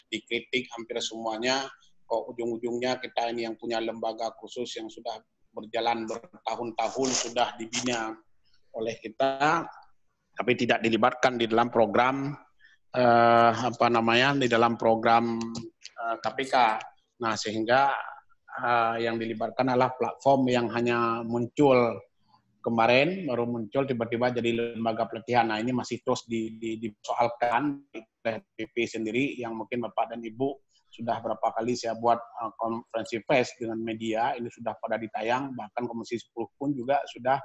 dikritik hampir semuanya, kok ujung-ujungnya kita ini yang punya lembaga khusus yang sudah berjalan bertahun-tahun sudah dibina oleh kita, tapi tidak dilibatkan di dalam program di dalam program KPK. Nah, sehingga yang dilibatkan adalah platform yang hanya muncul kemarin, baru muncul tiba-tiba jadi lembaga pelatihan. Nah, ini masih terus disoalkan oleh PP sendiri, yang mungkin Bapak dan Ibu sudah berapa kali saya buat konferensi pers dengan media, ini sudah pada ditayang, bahkan Komisi 10 pun juga sudah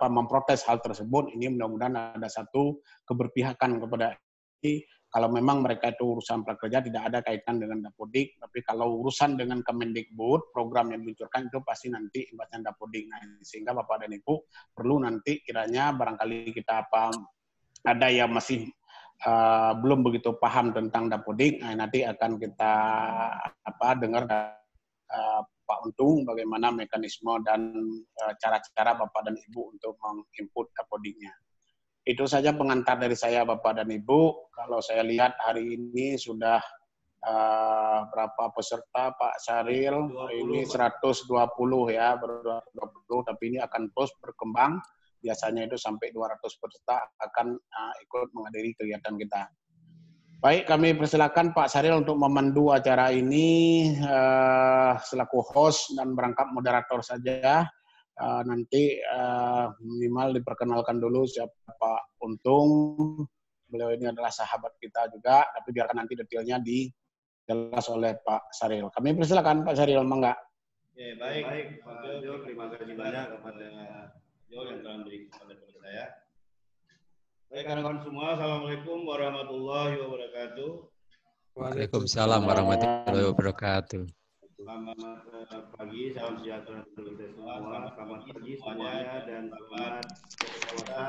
memprotes hal tersebut. Ini mudah-mudahan ada satu keberpihakan kepada ini. Kalau memang mereka itu urusan prakerja tidak ada kaitan dengan Dapodik, tapi kalau urusan dengan Kemendikbud, program yang diluncurkan itu pasti nanti imbasnya Dapodik. Nah, sehingga Bapak dan Ibu perlu nanti kiranya barangkali kita ada yang masih belum begitu paham tentang Dapodik, nah, nanti akan kita dengar Pak Untung bagaimana mekanisme dan cara-cara Bapak dan Ibu untuk menginput Dapodiknya. Itu saja pengantar dari saya Bapak dan Ibu. Kalau saya lihat hari ini sudah berapa peserta Pak Syaril? 20, ini 120 ya, baru 120, tapi ini akan terus berkembang. Biasanya itu sampai 200 peserta akan ikut menghadiri kegiatan kita. Baik, kami persilakan Pak Syaril untuk memandu acara ini selaku host dan berangkat moderator saja. Nanti minimal diperkenalkan dulu siapa Pak Untung. Beliau ini adalah sahabat kita juga, tapi biarkan nanti detailnya dijelas oleh Pak Syaril. Kami persilakan Pak Syaril, mangga. Oke, baik Pak Jo, terima kasih banyak kepada Jo yang telah memberi kesempatan kepada saya. Baik kawan-kawan semua, Assalamualaikum warahmatullahi wabarakatuh. Waalaikumsalam warahmatullahi wabarakatuh. Selamat pagi, salam sejahtera untuk kita semua. Selamat pagi semuanya dan selamat berpuasa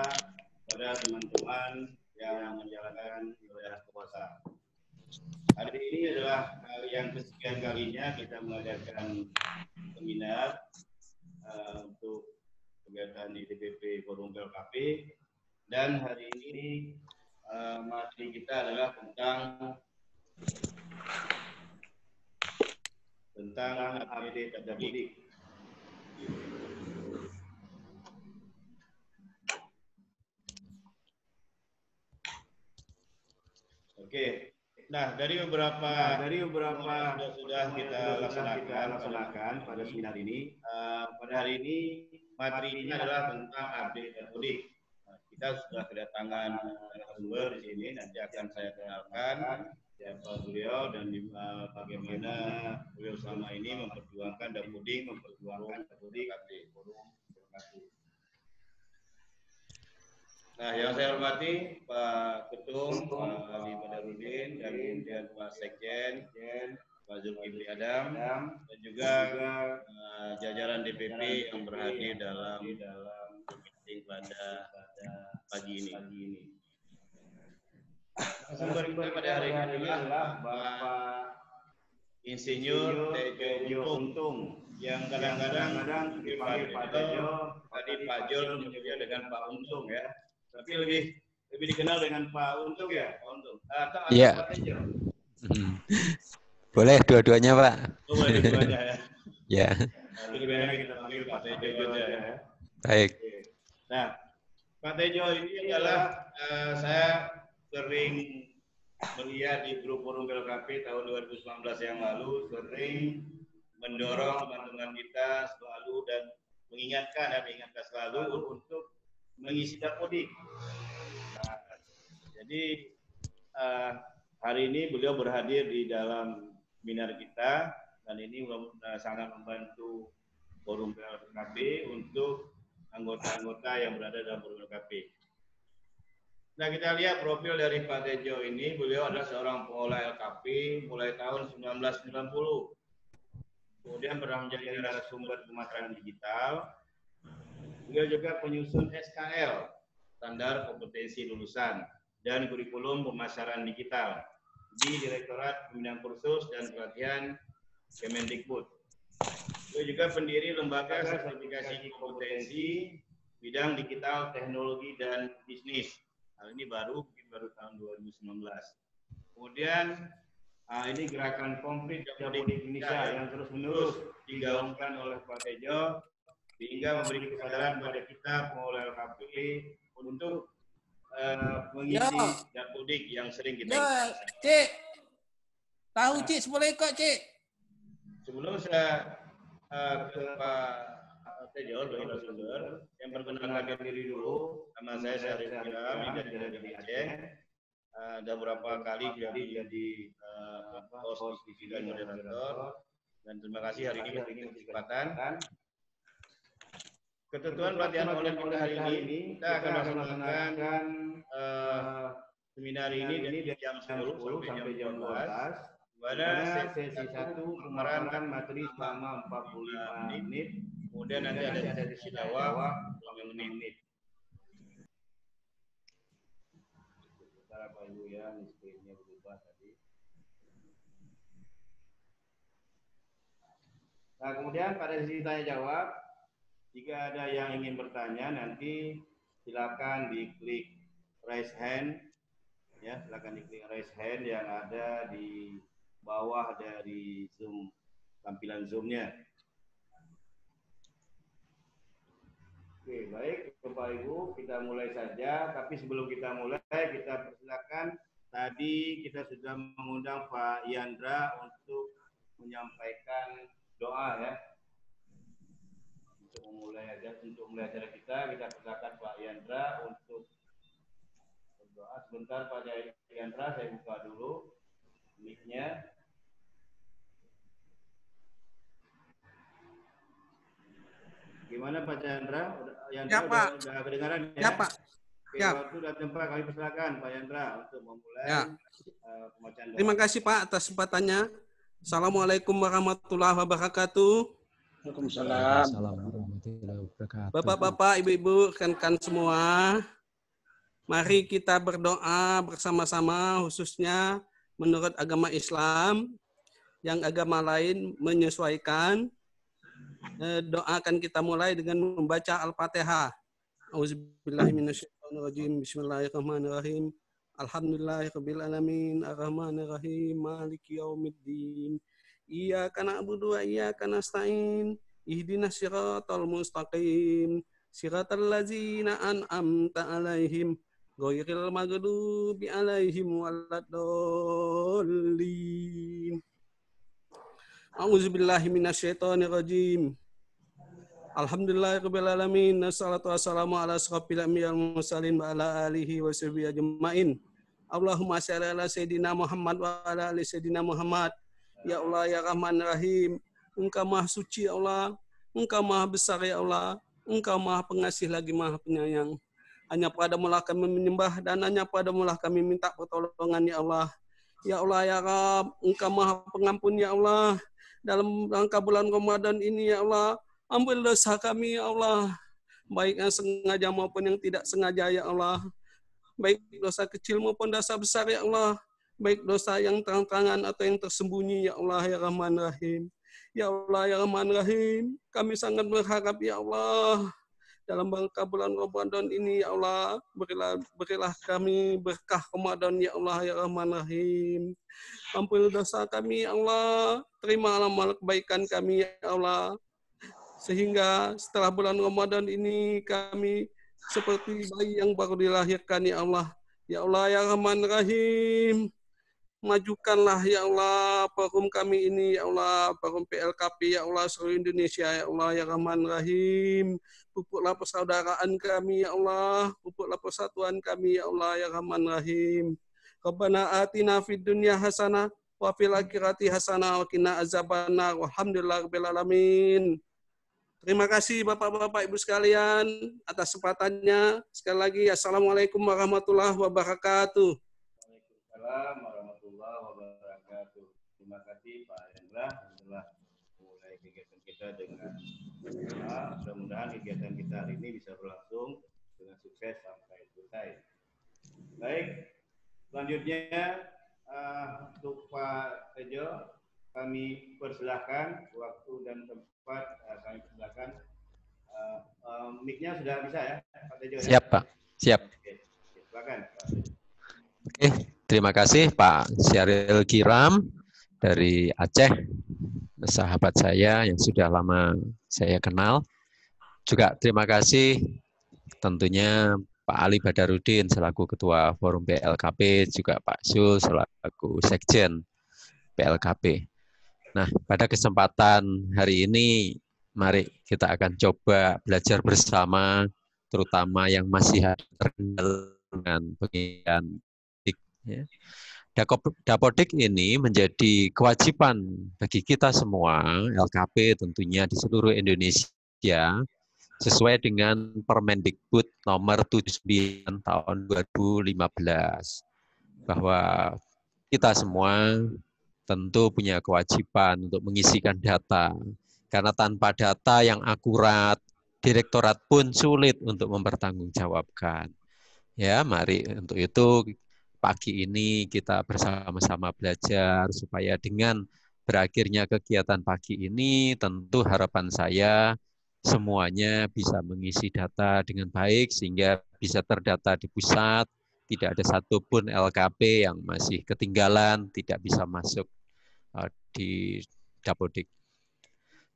pada teman-teman yang menjalankan ibadah puasa. Hari ini adalah yang kesekian kalinya kita mengadakan seminar untuk kegiatan di DPP Forum PLKP, dan hari ini materi kita adalah tentang APD Dapodik. Oke. Nah, dari beberapa sudah kita laksanakan pada seminar ini. Pada hari ini materinya adalah tentang update Dapodik. Kita sudah kedatangan narasumber di sini, nanti akan saya kenalkan siapa beliau dan bagaimana beliau selama ini memperjuangkan Dapodik, Nah, yang saya hormati Pak Ketum, Pak Ali Badarudin, dan kemudian Pak Sekjen, Pak Zulkifli Adam, dan juga jajaran DPP yang berhadir dalam meeting pada pagi ini. Sumber kita pada hari ini adalah Bapak Insinyur Tejo Untung, yang kadang-kadang dipanggil Pak Tejo, tadi Pak Jol menyebutnya dengan Pak Untung ya. Tapi lebih dikenal dengan Pak Untung ya, Pak Untung. Atau ya. Pak Tejo. Boleh dua-duanya, Pak. Oh, boleh dua-duanya ya. Ya. Lebih banyak kita panggil Pak Tejo aja ya. Baik. Nah, Pak Tejo ini adalah saya sering melihat di grup forum PLKP tahun 2019 yang lalu, sering mendorong teman-teman kita selalu dan mengingatkan selalu untuk mengisi Dapodik. Nah, jadi hari ini beliau berhadir di dalam seminar kita, dan ini sangat membantu forum PLKP untuk anggota-anggota yang berada dalam forum PLKP. Nah, kita lihat profil dari Pak Tejo ini. Beliau adalah seorang pengelola LKP mulai tahun 1990. Kemudian pernah menjadi narasumber pemasaran digital. Beliau juga penyusun SKL, standar kompetensi lulusan, dan kurikulum pemasaran digital di Direktorat Pembinaan Kursus dan Pelatihan Kemendikbud. Beliau juga pendiri lembaga sertifikasi kompetensi bidang digital, teknologi, dan bisnis. Hal ini baru tahun 2019. Kemudian ini gerakan komplit Dapodik Indonesia yang terus-menerus digaungkan oleh Pak Tejo sehingga memberi kesadaran pada kita pengelola LKP untuk mengisi Dapodik yang sering kita isi. Cik, tahu Cik, boleh kok Cik. Sebelum saya ke Pak Tejo sebagai narasumber, yang perkenalkan diri dulu, nama saya Syarif Ilham, dari Aceh. Ada beberapa kali jadi host di dan moderator, dan terima kasih hari ini untuk kesempatan. Ketentuan pelatihan online kita hari ini, kita akan melaksanakan seminar ini dari jam 10 sampai jam 12. Pada sesi 1 pemaparan materi selama 45 menit, kemudian nanti ada sesi jawab 5 menit. Sebentar Pak Ibu ya, screen-nya berubah tadi. Nah, kemudian pada sesi tanya jawab, jika ada yang ingin bertanya nanti silakan diklik raise hand, ya silakan diklik raise hand yang ada di bawah dari Zoom, tampilan Zoom-nya. Oke, baik Bapak Ibu, kita mulai saja. Tapi sebelum kita mulai, kita persilakan. Tadi kita sudah mengundang Pak Yandra untuk menyampaikan doa ya. Untuk memulai acara kita persilakan Pak Yandra untuk berdoa. Sebentar Pak Yandra, saya buka dulu mic-nya. Gimana Pak Chandra? Ya Pak. Udah kedengaran ya? Ya Pak. Oke, waktu dan tempat kami persilakan Pak Yandra untuk memulai pembacaan doa. Terima kasih Pak atas kesempatannya. Assalamualaikum warahmatullahi wabarakatuh. Waalaikumsalam. warahmatullahi wabarakatuh. Bapak-bapak, ibu-ibu, rekan-rekan semua, mari kita berdoa bersama-sama, khususnya menurut agama Islam, yang agama lain menyesuaikan. Doakan kita mulai dengan membaca Al-Fatihah. Auzubillahiminasyaitonirrajim. Bismillahirrahmanirrahim. Alhamdulillahirabbil alamin, arrahmanirrahim, maliki yaumiddin. Iyyaka na'budu wa iyyaka nasta'in. Ihdinas siratal mustaqim. Siratal ladzina an'amta 'alaihim ghairil maghdubi 'alaihim waladdallin. A'udzubillahi minasyaitonirrajim. Alhamdulillahirabbil alamin, wassalatu wassalamu ala asyrofil anbiya'i wal mursalin wa ala alihi wa sahbihi ajmain. Allahumma shalli ala sayidina Muhammad wa ala ali sayidina Muhammad. Ya Allah ya Rahman Rahim, Engkau Maha Suci ya Allah, Engkau Maha Besar ya Allah, Engkau Maha Pengasih lagi Maha Penyayang. Hanya padamu-lah kami menyembah dan hanya padamu-lah kami minta pertolongan ya Allah. Ya Allah ya Rabb, Engkau Maha Pengampun ya Allah. Dalam rangka bulan Ramadan ini ya Allah, ampun dosa kami ya Allah, baik yang sengaja maupun yang tidak sengaja ya Allah, baik dosa kecil maupun dosa besar ya Allah, baik dosa yang terang-terangan atau yang tersembunyi ya Allah ya Rahman Rahim. Ya Allah ya Rahman Rahim, kami sangat berharap ya Allah, dalam rangka bulan Ramadan ini ya Allah, berilah kami berkah Ramadan ya Allah ya Rahman Rahim. Ampuni dosa kami ya Allah, terimalah amal kebaikan kami ya Allah, sehingga setelah bulan Ramadan ini kami seperti bayi yang baru dilahirkan ya Allah. Ya Allah ya Rahman Rahim, majukanlah ya Allah forum kami ini ya Allah, forum PLKP ya Allah seluruh Indonesia ya Allah ya Rahman Rahim. Pupuklah persaudaraan kami ya Allah, pupuklah persatuan kami ya Allah ya Rahman Rahim. Rabbana atina fid dunya hasanah wa fil akhirati hasanah wa qina azabannar. Walhamdulillahirabbil alamin. Terima kasih Bapak-bapak Ibu sekalian atas kesempatannya. Sekali lagi assalamualaikum warahmatullahi wabarakatuh. Waalaikumsalam warahmatullahi wabarakatuh. Terima kasih Pak Yandra telah mulai kegiatan kita dengan mudah-mudahan kegiatan kita hari ini bisa berlangsung dengan sukses sampai selesai. Baik, selanjutnya untuk Pak Tejo kami persilahkan waktu dan tempat kami persilahkan. Mic-nya sudah bisa ya Pak Tejo? Siap Pak, siap. Oke, silakan Pak. Oke, Terima kasih Pak Syahril Kiram dari Aceh, sahabat saya yang sudah lama saya kenal. Juga terima kasih tentunya Pak Ali Badarudin selaku Ketua Forum PLKP, juga Pak Sul selaku Sekjen PLKP. Nah, pada kesempatan hari ini, mari kita akan coba belajar bersama, terutama yang masih terkendala dengan pendidikan. Ya. Dapodik ini menjadi kewajiban bagi kita semua, LKP tentunya di seluruh Indonesia, sesuai dengan Permendikbud nomor 79 tahun 2015, bahwa kita semua tentu punya kewajiban untuk mengisikan data, karena tanpa data yang akurat, direktorat pun sulit untuk mempertanggungjawabkan. Ya, mari untuk itu pagi ini kita bersama-sama belajar supaya dengan berakhirnya kegiatan pagi ini tentu harapan saya semuanya bisa mengisi data dengan baik sehingga bisa terdata di pusat, tidak ada satupun LKP yang masih ketinggalan, tidak bisa masuk di Dapodik.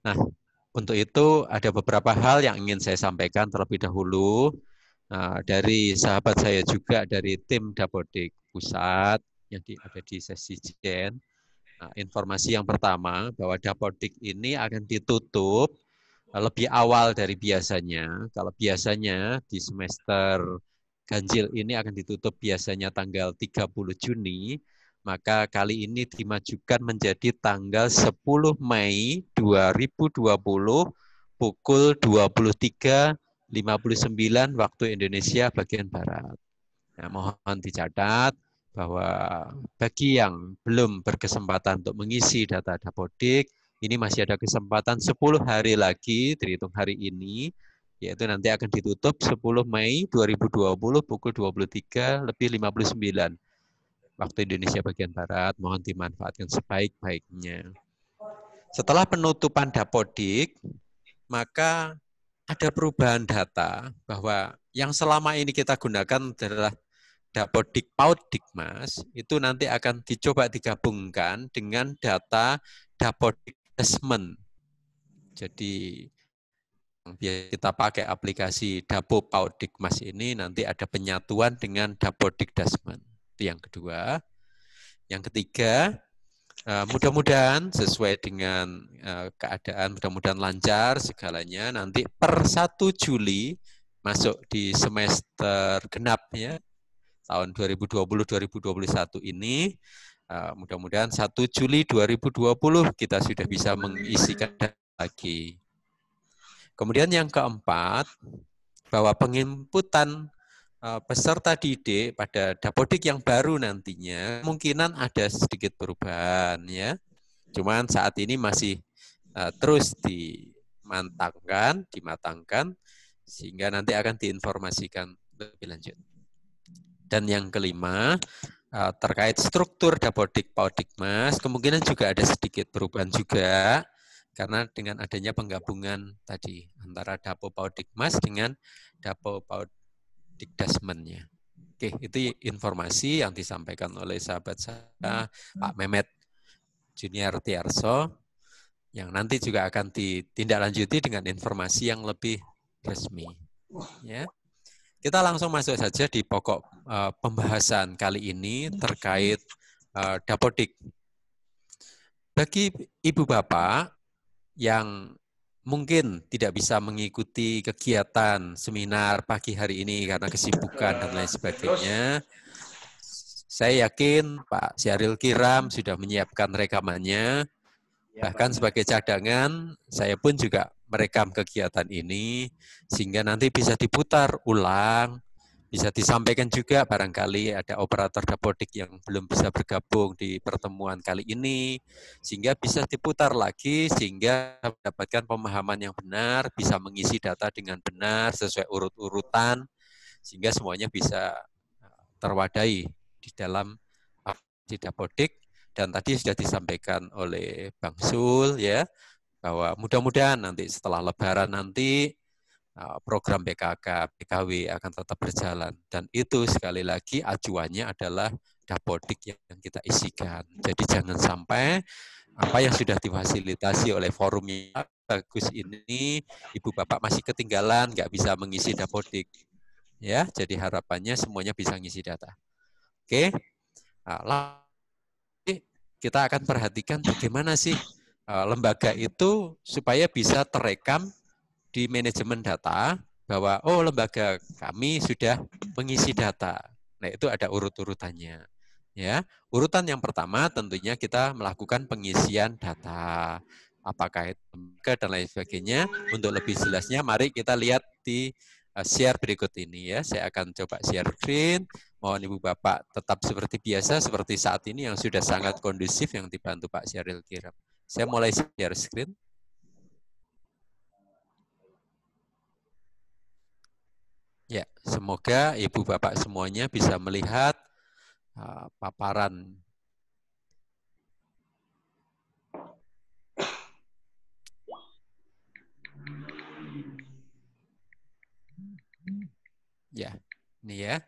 Nah, untuk itu ada beberapa hal yang ingin saya sampaikan terlebih dahulu. Dari sahabat saya juga dari tim Dapodik Pusat yang ada di sesi Jen. Informasi yang pertama bahwa Dapodik ini akan ditutup lebih awal dari biasanya. Kalau biasanya di semester ganjil ini akan ditutup biasanya tanggal 30 Juni, maka kali ini dimajukan menjadi tanggal 10 Mei 2020 pukul 23.59 waktu Indonesia bagian Barat. Nah, mohon dicatat bahwa bagi yang belum berkesempatan untuk mengisi data Dapodik, ini masih ada kesempatan 10 hari lagi terhitung hari ini, yaitu nanti akan ditutup 10 Mei 2020 pukul 23.59 waktu Indonesia bagian Barat. Mohon dimanfaatkan sebaik-baiknya. Setelah penutupan Dapodik, maka ada perubahan data bahwa yang selama ini kita gunakan adalah Dapodik Paudikmas, itu nanti akan dicoba digabungkan dengan data Dapodik Desmen. Jadi biar kita pakai aplikasi Dapo Paudikmas ini nanti ada penyatuan dengan Dapodik Desmen. Itu yang kedua. Yang ketiga, mudah-mudahan sesuai dengan keadaan, mudah-mudahan lancar segalanya. Nanti per 1 Juli masuk di semester genap ya, tahun 2020-2021 ini, mudah-mudahan 1 Juli 2020 kita sudah bisa mengisikan lagi. Kemudian yang keempat, bahwa penginputan peserta didik pada Dapodik yang baru nantinya kemungkinan ada sedikit perubahan ya. Cuman saat ini masih terus dimatangkan sehingga nanti akan diinformasikan lebih lanjut. Dan yang kelima, terkait struktur Dapodik Paudikmas kemungkinan juga ada sedikit perubahan juga karena dengan adanya penggabungan tadi antara Dapo Paudikmas dengan Dapo Paudikdesmennya. Oke, itu informasi yang disampaikan oleh sahabat saya Pak Mehmet Junior Tiarso yang nanti juga akan ditindaklanjuti dengan informasi yang lebih resmi. Ya. Kita langsung masuk saja di pokok pembahasan kali ini terkait Dapodik. Bagi Ibu Bapak yang mungkin tidak bisa mengikuti kegiatan seminar pagi hari ini karena kesibukan dan lain sebagainya, saya yakin Pak Syahril Kiram sudah menyiapkan rekamannya. Bahkan sebagai cadangan, saya pun juga merekam kegiatan ini, sehingga nanti bisa diputar ulang, bisa disampaikan juga barangkali ada operator Dapodik yang belum bisa bergabung di pertemuan kali ini, sehingga bisa diputar lagi, sehingga mendapatkan pemahaman yang benar, bisa mengisi data dengan benar, sesuai urut-urutan, sehingga semuanya bisa terwadai di dalam aplikasi Dapodik. Dan tadi sudah disampaikan oleh Bang Sul ya, bahwa mudah-mudahan nanti setelah Lebaran nanti program PKK, PKW akan tetap berjalan. Dan itu sekali lagi acuannya adalah dapodik yang kita isikan. Jadi jangan sampai apa yang sudah difasilitasi oleh forum yang bagus ini, Ibu Bapak masih ketinggalan, nggak bisa mengisi dapodik. Ya, jadi harapannya semuanya bisa ngisi data. Oke, nah, kita akan perhatikan bagaimana sih lembaga itu supaya bisa terekam di manajemen data bahwa oh lembaga kami sudah mengisi data. Nah, itu ada urut-urutannya. Ya, urutan yang pertama tentunya kita melakukan pengisian data. Apakah itu lembaga dan lain sebagainya. Untuk lebih jelasnya mari kita lihat di share berikut ini ya. Saya akan coba share screen. Mohon Ibu Bapak tetap seperti biasa, seperti saat ini yang sudah sangat kondusif yang dibantu Pak Syaril Kiram. Saya mulai share screen. Ya, semoga Ibu Bapak semuanya bisa melihat paparan. Ya, ini ya.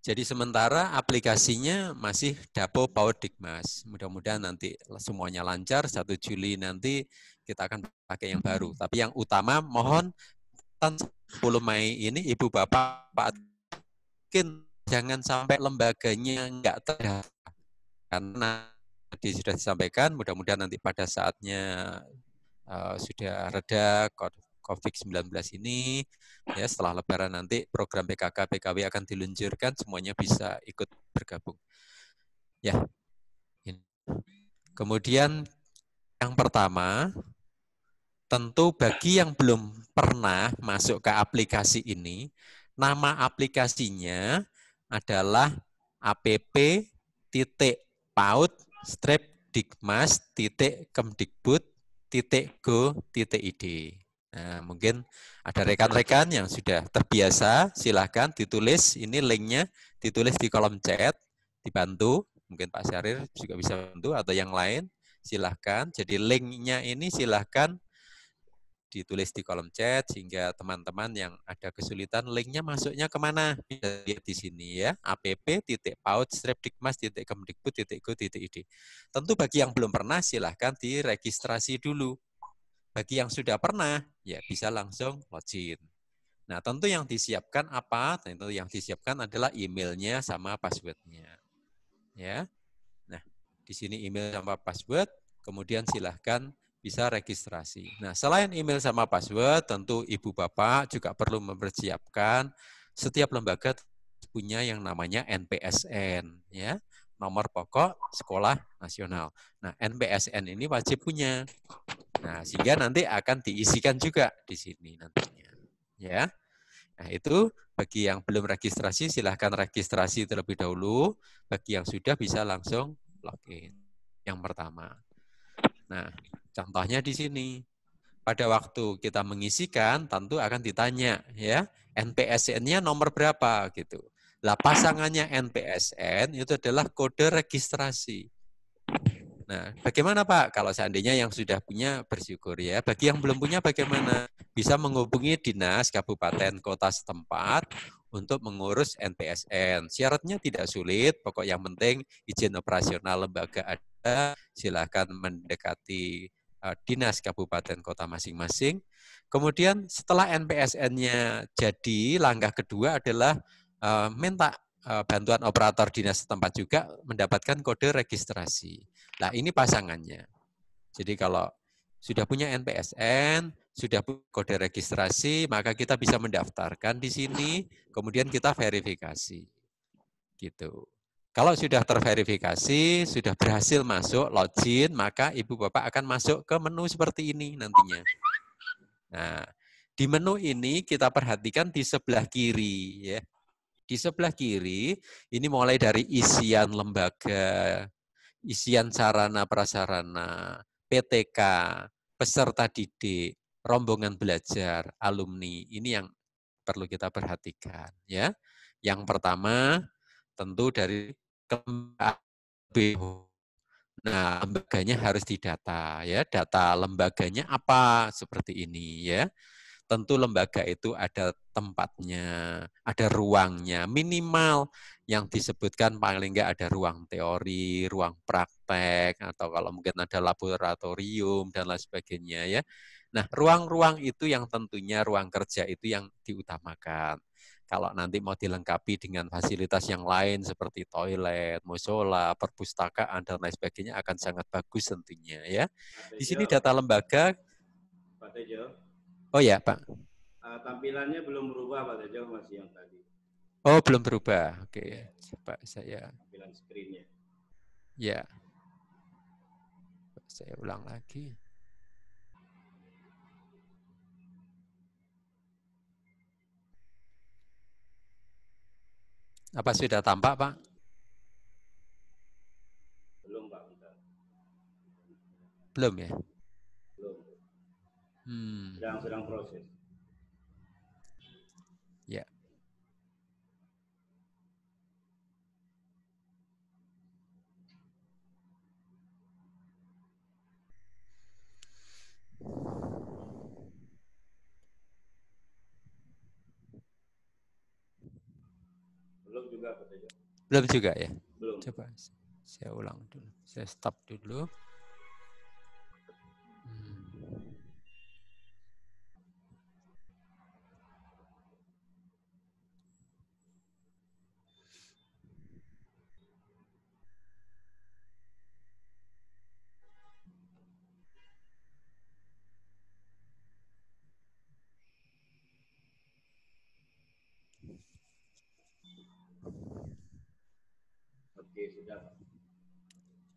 Jadi sementara aplikasinya masih Dapo PAUD Dikmas. Mudah-mudahan nanti semuanya lancar, 1 Juli nanti kita akan pakai yang baru. Tapi yang utama mohon 10 Mei ini Ibu Bapak mungkin jangan sampai lembaganya enggak terdaftar. Karena tadi sudah disampaikan, mudah-mudahan nanti pada saatnya sudah reda COVID-19 ini, ya setelah Lebaran nanti program PKK PKW akan diluncurkan, semuanya bisa ikut bergabung. Ya, ini. Kemudian yang pertama, tentu bagi yang belum pernah masuk ke aplikasi ini, nama aplikasinya adalah app.dikmas-kemdikbud.go.id. Nah, mungkin ada rekan-rekan yang sudah terbiasa, silahkan ditulis, ini linknya ditulis di kolom chat, dibantu, mungkin Pak Syahrir juga bisa bantu, atau yang lain, silahkan. Jadi linknya ini silahkan ditulis di kolom chat sehingga teman-teman yang ada kesulitan linknya masuknya kemana bisa lihat di sini ya, app.paud-dikmas.kemdikbud.go.id. Tentu bagi yang belum pernah silahkan diregistrasi dulu. Bagi yang sudah pernah ya bisa langsung login. Nah, tentu yang disiapkan apa? Tentu yang disiapkan adalah emailnya sama passwordnya. Ya. Nah, di sini email sama password, kemudian silahkan bisa registrasi. Nah, selain email sama password, tentu Ibu Bapak juga perlu mempersiapkan setiap lembaga punya yang namanya NPSN, ya, nomor pokok sekolah nasional. Nah, NPSN ini wajib punya. Nah, sehingga nanti akan diisikan juga di sini nantinya, ya. Nah, itu bagi yang belum registrasi silahkan registrasi terlebih dahulu. Bagi yang sudah bisa langsung login. Yang pertama. Nah, contohnya di sini. Pada waktu kita mengisikan tentu akan ditanya ya, NPSN-nya nomor berapa gitu. Lah pasangannya NPSN itu adalah kode registrasi. Nah, bagaimana Pak? Kalau seandainya yang sudah punya bersyukur ya. Bagi yang belum punya bagaimana? Bisa menghubungi dinas kabupaten kota setempat untuk mengurus NPSN. Syaratnya tidak sulit, pokok yang penting izin operasional lembaga ada, silakan mendekati dinas kabupaten kota masing-masing. Kemudian setelah NPSN-nya jadi, langkah kedua adalah minta bantuan operator dinas setempat juga mendapatkan kode registrasi. Nah, ini pasangannya. Jadi kalau sudah punya NPSN, sudah punya kode registrasi, maka kita bisa mendaftarkan di sini, kemudian kita verifikasi. Gitu. Kalau sudah terverifikasi, sudah berhasil masuk login, maka Ibu Bapak akan masuk ke menu seperti ini nantinya. Nah, di menu ini kita perhatikan di sebelah kiri ya. Di sebelah kiri ini mulai dari isian lembaga, isian sarana prasarana, PTK, peserta didik, rombongan belajar, alumni. Ini yang perlu kita perhatikan ya. Yang pertama tentu dari BO. Nah, lembaganya harus didata ya. Data lembaganya apa seperti ini ya. tentu lembaga itu ada tempatnya, ada ruangnya, minimal yang disebutkan paling enggak ada ruang teori, ruang praktek, atau kalau mungkin ada laboratorium dan lain sebagainya ya. Nah, ruang-ruang itu yang tentunya ruang kerja itu yang diutamakan. Kalau nanti mau dilengkapi dengan fasilitas yang lain seperti toilet, musola, perpustakaan dan lain sebagainya akan sangat bagus tentunya ya. Di sini data lembaga. Pak Tejo. Oh ya, Pak. Tampilannya belum berubah Pak Tejo, masih yang tadi. Oh, belum berubah. Oke, coba saya. Tampilan screen-nya. Ya. Saya ulang lagi. Apa sudah tampak, Pak? Belum, Pak. Bentar. Belum ya? Belum. Sedang proses. Ya. Belum juga Pak Tejo. Belum juga ya? Belum. Coba saya ulang dulu. Saya stop dulu. Oke, sudah.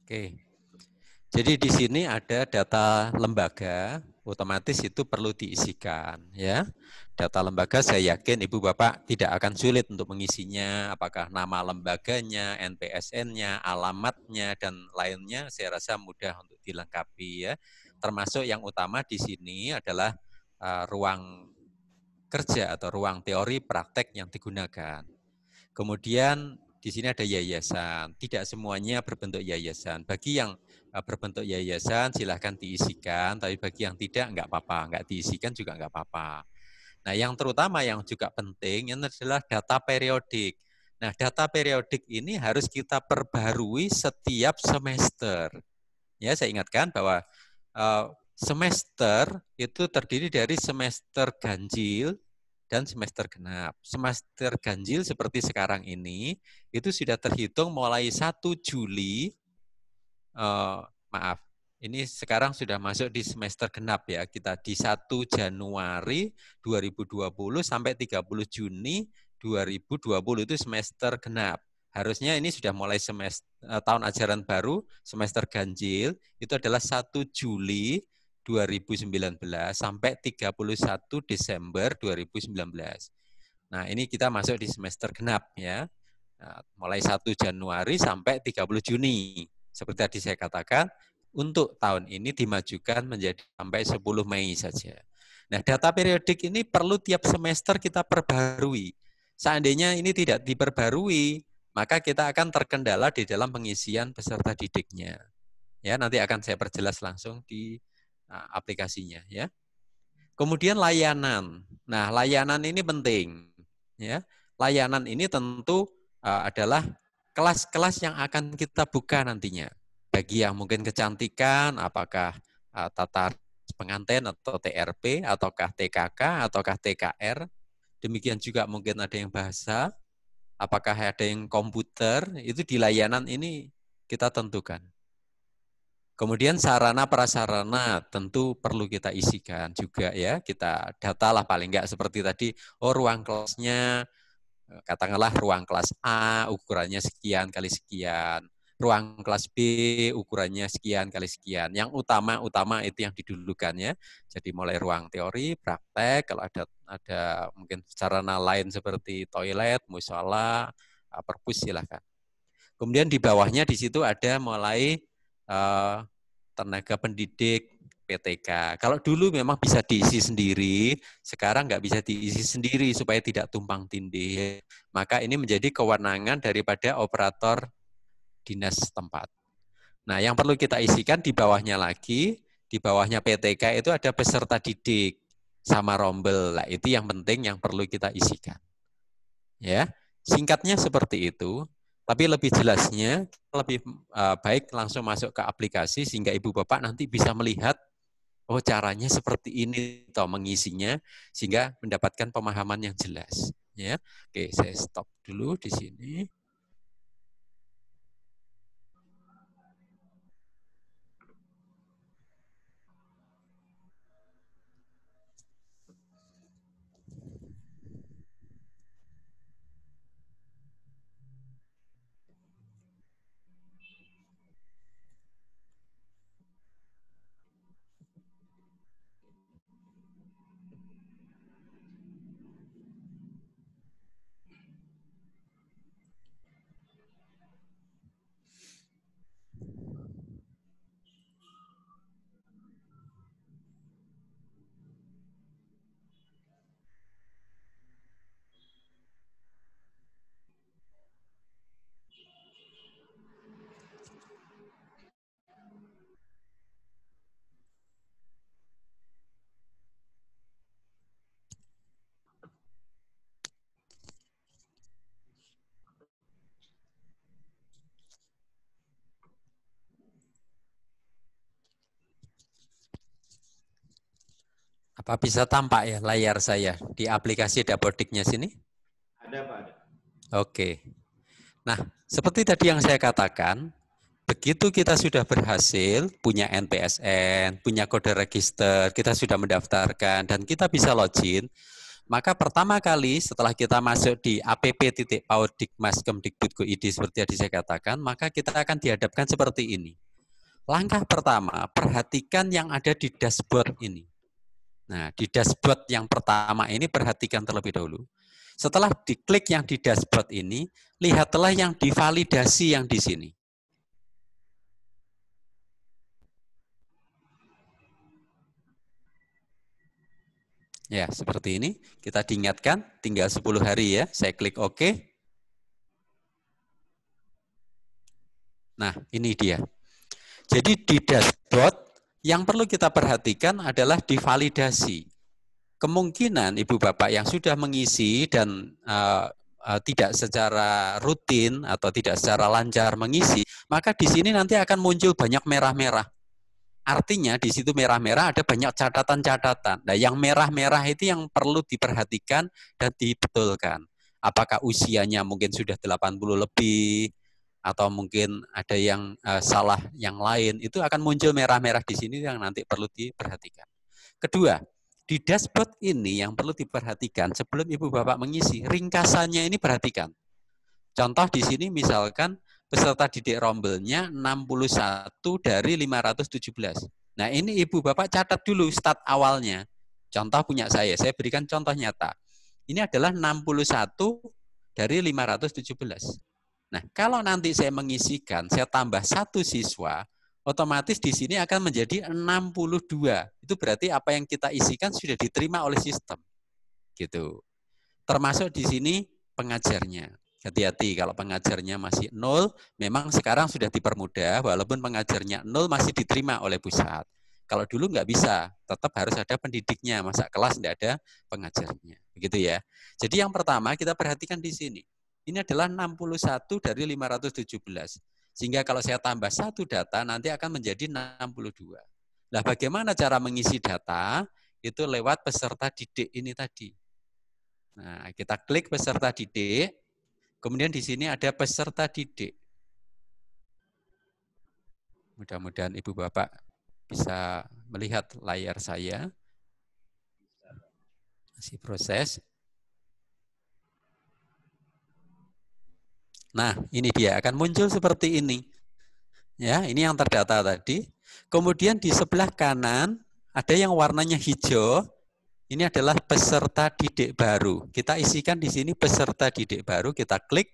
Oke. Jadi di sini ada data lembaga, otomatis itu perlu diisikan ya. Data lembaga saya yakin Ibu Bapak tidak akan sulit untuk mengisinya, apakah nama lembaganya, NPSN-nya, alamatnya dan lainnya saya rasa mudah untuk dilengkapi ya. Termasuk yang utama di sini adalah ruang kerja atau ruang teori praktek yang digunakan. Kemudian di sini ada yayasan, tidak semuanya berbentuk yayasan. Bagi yang berbentuk yayasan silahkan diisikan, tapi bagi yang tidak enggak apa-apa, enggak diisikan juga enggak apa-apa. Nah, yang terutama yang juga penting ini adalah data periodik. Nah, data periodik ini harus kita perbarui setiap semester. Ya, saya ingatkan bahwa semester itu terdiri dari semester ganjil dan semester genap. Semester ganjil seperti sekarang ini, itu sudah terhitung mulai 1 Juli, ini sekarang sudah masuk di semester genap ya, kita di 1 Januari 2020 sampai 30 Juni 2020 itu semester genap. Harusnya ini sudah mulai semester tahun ajaran baru, semester ganjil, itu adalah 1 Juli 2019 sampai 31 Desember 2019. Nah, ini kita masuk di semester genap ya. Nah, mulai 1 Januari sampai 30 Juni. Seperti tadi saya katakan, untuk tahun ini dimajukan menjadi sampai 10 Mei saja. Nah, data periodik ini perlu tiap semester kita perbarui. Seandainya ini tidak diperbarui, maka kita akan terkendala di dalam pengisian peserta didiknya. Ya, nanti akan saya perjelas langsung di aplikasinya ya. Kemudian layanan. Nah, layanan ini penting ya. Layanan ini tentu adalah kelas-kelas yang akan kita buka nantinya. Bagi yang mungkin kecantikan, apakah tata pengantin atau TRP, ataukah TKK, ataukah TKR. Demikian juga mungkin ada yang bahasa, apakah ada yang komputer, itu di layanan ini kita tentukan. Kemudian sarana prasarana tentu perlu kita isikan juga ya, kita datalah paling enggak seperti tadi, ruang kelasnya, katakanlah ruang kelas A ukurannya sekian kali sekian, ruang kelas B ukurannya sekian kali sekian. Yang utama itu yang didulukan ya. Jadi mulai ruang teori, praktek, kalau ada mungkin sarana lain seperti toilet, musola, perpus silahkan. Kemudian di bawahnya di situ ada mulai tenaga pendidik PTK. Kalau dulu memang bisa diisi sendiri, sekarang nggak bisa diisi sendiri supaya tidak tumpang tindih. Maka ini menjadi kewenangan daripada operator dinas setempat. Nah, yang perlu kita isikan di bawahnya lagi, di bawahnya PTK itu ada peserta didik. sama rombel. Lah, itu yang penting yang perlu kita isikan. Ya, singkatnya seperti itu. Tapi lebih jelasnya, lebih baik langsung masuk ke aplikasi sehingga Ibu Bapak nanti bisa melihat, oh caranya seperti ini toh mengisinya sehingga mendapatkan pemahaman yang jelas. Ya, oke, saya stop dulu di sini. Apa bisa tampak ya layar saya di aplikasi Dapodiknya sini? Ada Pak. Ada. Oke. Nah, seperti tadi yang saya katakan, begitu kita sudah berhasil punya NPSN, punya kode register, kita sudah mendaftarkan, dan kita bisa login, maka pertama kali setelah kita masuk di app.paudikmas.kemdikbud.go.id seperti yang saya katakan, maka kita akan dihadapkan seperti ini. Langkah pertama, perhatikan yang ada di dashboard ini. Nah, di dashboard yang pertama ini perhatikan terlebih dahulu. Setelah diklik yang di dashboard ini, lihatlah yang divalidasi yang di sini. Ya, seperti ini. Kita diingatkan, tinggal 10 hari ya. Saya klik OK. Nah, ini dia. Jadi di dashboard, yang perlu kita perhatikan adalah divalidasi. Kemungkinan Ibu Bapak yang sudah mengisi dan tidak secara rutin atau tidak secara lancar mengisi, maka di sini nanti akan muncul banyak merah-merah. Artinya di situ merah-merah ada banyak catatan-catatan. Nah, yang merah-merah itu yang perlu diperhatikan dan dibetulkan. Apakah usianya mungkin sudah 80 lebih, atau mungkin ada yang salah yang lain, itu akan muncul merah-merah di sini yang nanti perlu diperhatikan. Kedua, di dashboard ini yang perlu diperhatikan sebelum Ibu Bapak mengisi, ringkasannya ini perhatikan. Contoh di sini misalkan peserta didik rombelnya 61 dari 517. Nah, ini Ibu Bapak catat dulu start awalnya. Contoh punya saya berikan contoh nyata. Ini adalah 61 dari 517. Nah, kalau nanti saya mengisikan, saya tambah 1 siswa, otomatis di sini akan menjadi 62. Itu berarti apa yang kita isikan sudah diterima oleh sistem. Gitu. Termasuk di sini pengajarnya. Hati-hati kalau pengajarnya masih 0, memang sekarang sudah dipermudah, walaupun pengajarnya 0 masih diterima oleh pusat. Kalau dulu nggak bisa, tetap harus ada pendidiknya, masa kelas nggak ada pengajarnya. Begitu ya. Jadi yang pertama kita perhatikan di sini. Ini adalah 61 dari 517. Sehingga kalau saya tambah 1 data, nanti akan menjadi 62. Nah, bagaimana cara mengisi data? Itu lewat peserta didik ini tadi. Nah, kita klik peserta didik. Kemudian di sini ada peserta didik. Mudah-mudahan Ibu Bapak bisa melihat layar saya. Masih proses. Nah, ini dia akan muncul seperti ini. Ya, ini yang terdata tadi. Kemudian di sebelah kanan ada yang warnanya hijau. Ini adalah peserta didik baru. Kita isikan di sini peserta didik baru, kita klik.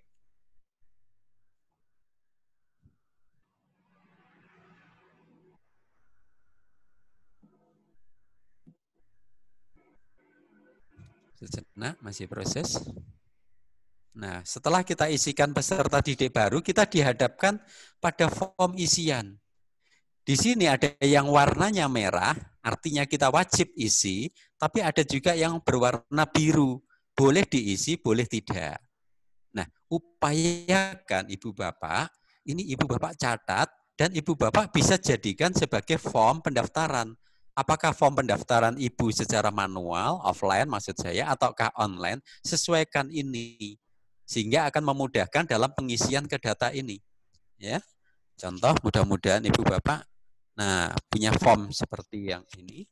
Sejenak, masih proses. Nah, setelah kita isikan peserta didik baru, kita dihadapkan pada form isian. Di sini ada yang warnanya merah, Artinya kita wajib isi, tapi ada juga yang berwarna biru. Boleh diisi, boleh tidak. Nah, upayakan Ibu Bapak, ini Ibu Bapak catat, dan Ibu Bapak bisa jadikan sebagai form pendaftaran. Apakah form pendaftaran Ibu secara manual, offline maksud saya, ataukah online, sesuaikan ini. Sehingga akan memudahkan dalam pengisian ke data ini. Ya, contoh mudah-mudahan Ibu Bapak punya form seperti yang ini.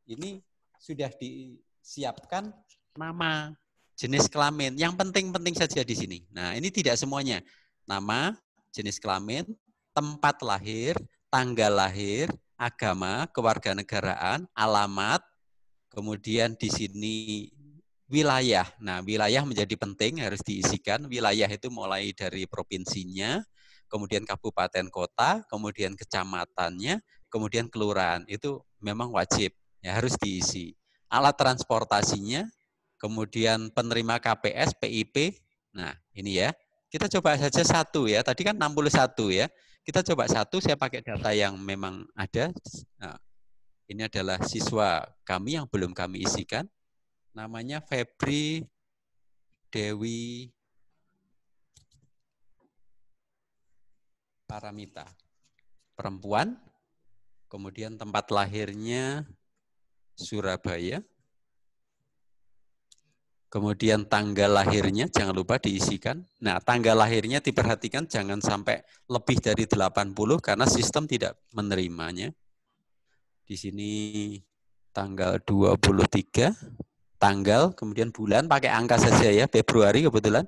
Ini sudah disiapkan nama, jenis kelamin. Yang penting-penting saja di sini. Nah, ini tidak semuanya. Nama, jenis kelamin, tempat lahir, tanggal lahir, agama, kewarganegaraan, alamat, kemudian di sini wilayah. Nah, wilayah menjadi penting, harus diisikan. Wilayah itu mulai dari provinsinya, kemudian kabupaten kota, kemudian kecamatannya, kemudian kelurahan. Itu memang wajib, ya harus diisi. Alat transportasinya, kemudian penerima KPS, PIP. Nah, ini ya. Kita coba saja satu ya. Tadi kan 61 ya. Kita coba satu, saya pakai data yang memang ada. Nah, ini adalah siswa kami yang belum kami isikan. Namanya Febri Dewi Paramita, perempuan, kemudian tempat lahirnya Surabaya, kemudian tanggal lahirnya jangan lupa diisikan. Nah, tanggal lahirnya diperhatikan jangan sampai lebih dari 80 karena sistem tidak menerimanya. Di sini tanggal 23, tanggal, kemudian bulan pakai angka saja ya, Februari kebetulan.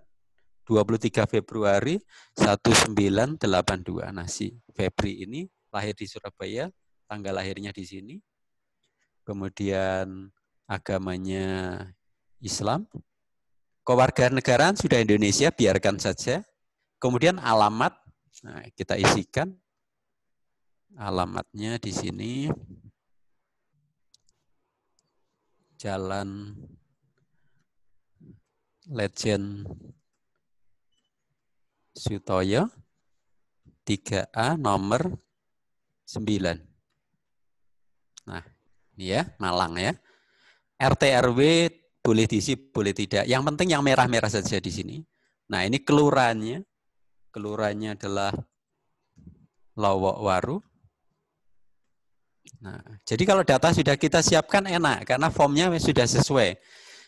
23 Februari 1982. Nah, si Febri ini lahir di Surabaya, tanggal lahirnya di sini. Kemudian agamanya Islam. Kewarganegaraan sudah Indonesia, biarkan saja. Kemudian alamat, nah, kita isikan. Alamatnya di sini. Jalan Legend Sutoyo 3A nomor 9. Nah, ini ya, Malang ya. RT RW boleh diisi, boleh tidak. Yang penting yang merah-merah saja di sini. Nah, ini kelurahannya. Kelurahannya adalah Lowokwaru. Nah, jadi kalau data sudah kita siapkan enak karena formnya sudah sesuai.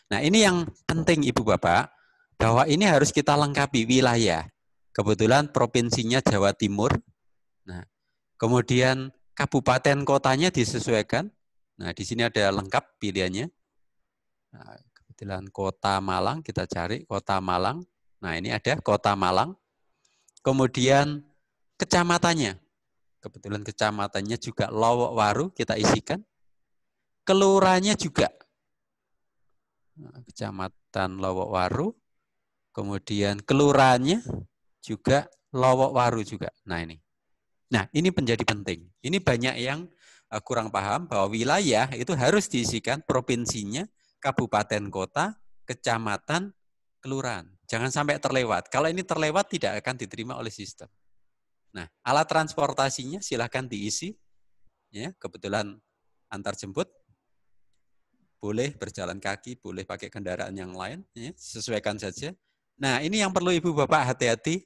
Nah, ini yang penting Ibu Bapak, bahwa ini harus kita lengkapi wilayah. Kebetulan provinsinya Jawa Timur. Nah, kemudian kabupaten kotanya disesuaikan. Nah, di sini ada lengkap pilihannya. Nah, kebetulan Kota Malang, kita cari Kota Malang. Nah, ini ada Kota Malang. Kemudian kecamatannya. Kebetulan kecamatannya juga Lowokwaru, kita isikan. Kelurahannya juga. Nah, Kecamatan Lowokwaru. Kemudian kelurahannya juga Lowokwaru juga. Nah, ini. Nah, ini menjadi penting. Ini banyak yang kurang paham bahwa wilayah itu harus diisikan provinsinya, kabupaten kota, kecamatan, kelurahan. Jangan sampai terlewat. Kalau ini terlewat tidak akan diterima oleh sistem. Nah, alat transportasinya silahkan diisi. Ya, kebetulan antar jemput. Boleh berjalan kaki, boleh pakai kendaraan yang lain, ya, sesuaikan saja. Nah, ini yang perlu Ibu Bapak hati-hati.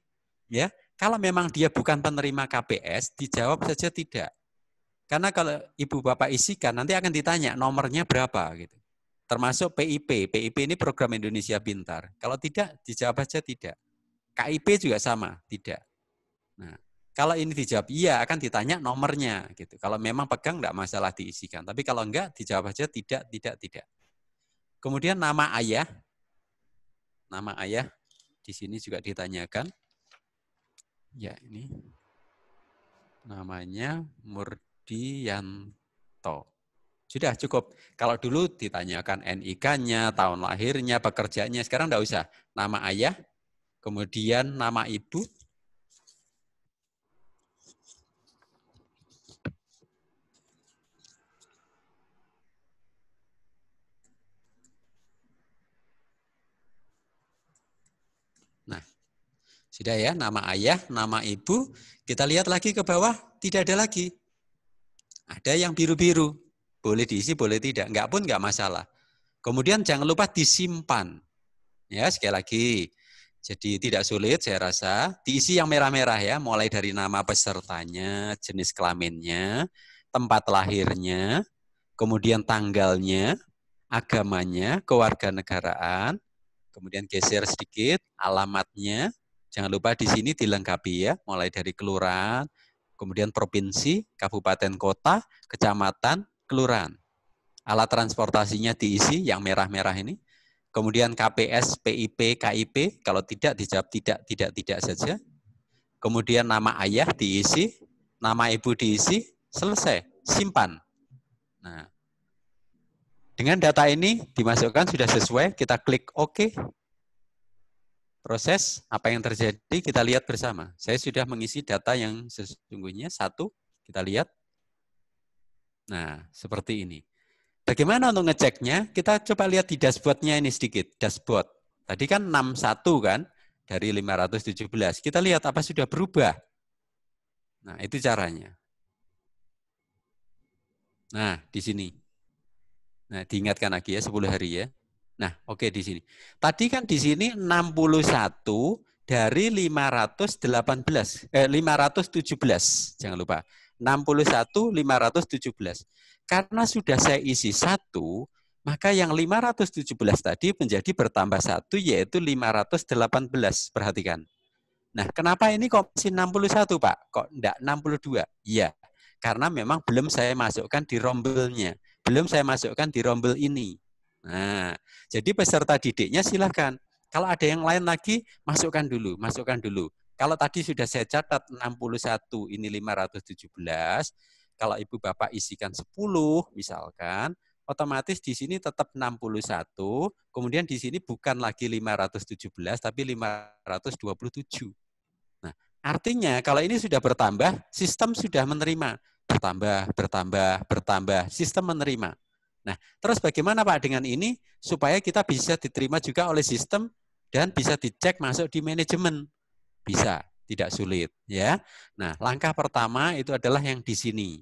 Ya, kalau memang dia bukan penerima KPS, dijawab saja tidak. Karena kalau Ibu Bapak isikan, nanti akan ditanya nomornya berapa. Gitu. Termasuk PIP. PIP ini Program Indonesia Pintar. Kalau tidak, dijawab saja tidak. KIP juga sama, tidak. Nah, kalau ini dijawab iya, akan ditanya nomornya. Gitu. Kalau memang pegang, enggak masalah diisikan. Tapi kalau enggak, dijawab saja tidak, tidak, tidak. Kemudian nama ayah. Nama ayah di sini juga ditanyakan. Ya, ini namanya Murdiyanto. Sudah cukup. Kalau dulu ditanyakan NIK-nya, tahun lahirnya, pekerjaannya, sekarang enggak usah. Nama ayah, kemudian nama ibu. Nah, sudah ya, nama ayah, nama ibu. Kita lihat lagi ke bawah, tidak ada lagi. Ada yang biru-biru. boleh diisi, boleh tidak. Enggak pun enggak masalah. Kemudian jangan lupa disimpan. Ya, sekali lagi. Jadi tidak sulit saya rasa. Diisi yang merah-merah ya, mulai dari nama pesertanya, jenis kelaminnya, tempat lahirnya, kemudian tanggalnya, agamanya, kewarganegaraan, kemudian geser sedikit, alamatnya. Jangan lupa di sini dilengkapi ya, mulai dari kelurahan, kemudian provinsi, kabupaten kota, kecamatan, kelurahan. Alat transportasinya diisi yang merah-merah ini. Kemudian KPS, PIP, KIP, kalau tidak dijawab tidak saja. Kemudian nama ayah diisi, nama ibu diisi, selesai, simpan. Nah, dengan data ini dimasukkan sudah sesuai, kita klik OK. Proses apa yang terjadi kita lihat bersama. Saya sudah mengisi data yang sesungguhnya, 1, kita lihat. Nah, seperti ini. Bagaimana untuk ngeceknya? Kita coba lihat di dashboard-nya ini sedikit. Dashboard. Tadi kan 61 kan dari 517. Kita lihat apa sudah berubah. Nah, itu caranya. Nah, di sini. Nah, diingatkan lagi ya 10 hari ya. Nah, oke di sini. Tadi kan di sini 61 dari 517. Jangan lupa. 61 517. Karena sudah saya isi 1, maka yang 517 tadi menjadi bertambah 1, yaitu 518. Perhatikan. Nah, kenapa ini kok masih 61, Pak? Kok enggak 62? Iya, karena memang belum saya masukkan di rombelnya. Belum saya masukkan di rombel ini. Nah, jadi peserta didiknya silahkan. Kalau ada yang lain lagi, masukkan dulu. Kalau tadi sudah saya catat 61, ini 517. Kalau ibu bapak isikan 10 misalkan, otomatis di sini tetap 61, kemudian di sini bukan lagi 517 tapi 527. Nah, artinya kalau ini sudah bertambah, sistem sudah menerima. Bertambah, sistem menerima. Nah, terus bagaimana Pak dengan ini supaya kita bisa diterima juga oleh sistem dan bisa dicek masuk di manajemen? Bisa, tidak sulit ya. Nah, langkah pertama itu adalah yang di sini.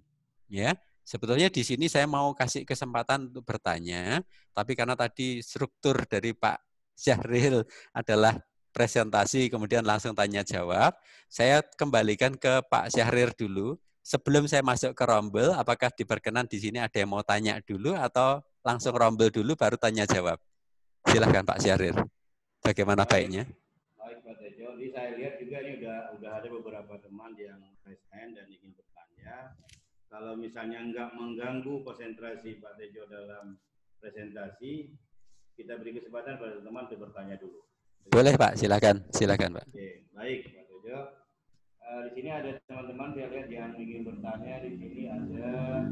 Ya, sebetulnya di sini saya mau kasih kesempatan untuk bertanya, tapi karena tadi struktur dari Pak Syahril adalah presentasi kemudian langsung tanya jawab, saya kembalikan ke Pak Syahril dulu. Sebelum saya masuk ke rombel, apakah diperkenan di sini ada yang mau tanya dulu atau langsung rombel dulu baru tanya jawab? Silahkan Pak Syahril. Bagaimana baiknya? Baik Pak Tejo, jadi saya lihat juga ini udah ada beberapa teman yang raise hand dan ingin bertanya. Kalau misalnya nggak mengganggu konsentrasi Pak Tejo dalam presentasi, kita beri kesempatan pada teman untuk bertanya dulu. Boleh Pak, silakan Pak. Oke, baik Pak Tejo. Di sini ada teman-teman saya lihat yang ingin bertanya. Di sini ada,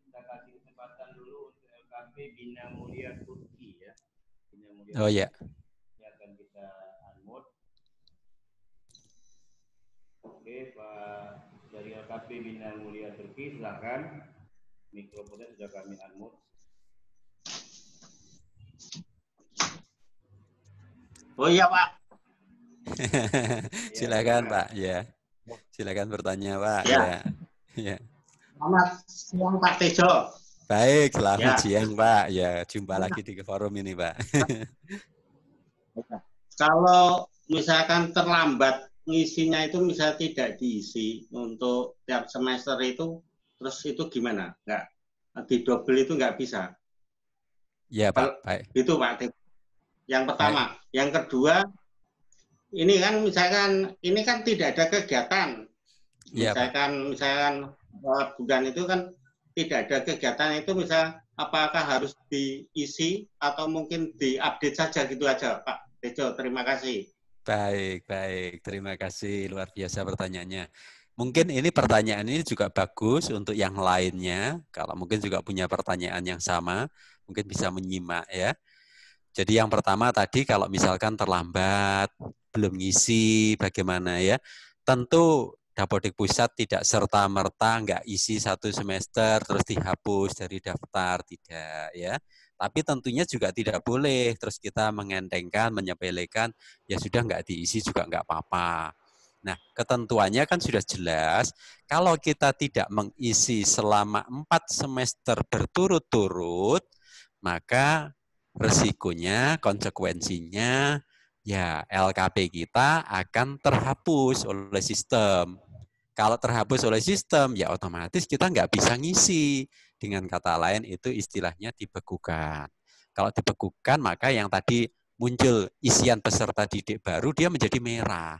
kita kasih kesempatan dulu untuk LKP Bina Mulia Turki ya. Bina Mulia oh ya. Ini akan kita unmute. Oke, Pak dari LKP Bina Mulia Turki, silakan. Mikrofonnya sudah kami unmute. Oh iya Pak. Silakan Pak, ya. Silakan bertanya Pak. Ya. Selamat siang Pak Tejo. Baik, selamat siang Pak. Ya, jumpa lagi di forum ini Pak. Kalau misalkan terlambat ngisinya itu misalnya tidak diisi untuk tiap semester itu, terus itu gimana? Nggak, di double itu nggak bisa. Ya Pak, baik. Itu Pak Tejo. Yang pertama. Baik. Yang kedua, ini kan misalkan ini kan tidak ada kegiatan. Misalkan bulan itu kan tidak ada kegiatan itu, misal apakah harus diisi atau mungkin diupdate saja gitu aja Pak Tejo. Terima kasih. Baik. Terima kasih, luar biasa pertanyaannya. Mungkin ini pertanyaan ini juga bagus untuk yang lainnya. Kalau mungkin juga punya pertanyaan yang sama, mungkin bisa menyimak ya. Jadi yang pertama tadi kalau misalkan terlambat, belum ngisi, bagaimana ya? Tentu Dapodik Pusat tidak serta-merta nggak isi 1 semester terus dihapus dari daftar, tidak ya. Tapi tentunya juga tidak boleh terus kita mengentengkan, menyepelekan, ya sudah nggak diisi juga nggak apa-apa. Nah, ketentuannya kan sudah jelas, kalau kita tidak mengisi selama 4 semester berturut-turut, maka resikonya, konsekuensinya, ya LKP kita akan terhapus oleh sistem. Kalau terhapus oleh sistem, ya otomatis kita nggak bisa ngisi. Dengan kata lain, itu istilahnya dibekukan. Kalau dibekukan, maka yang tadi muncul isian peserta didik baru, dia menjadi merah.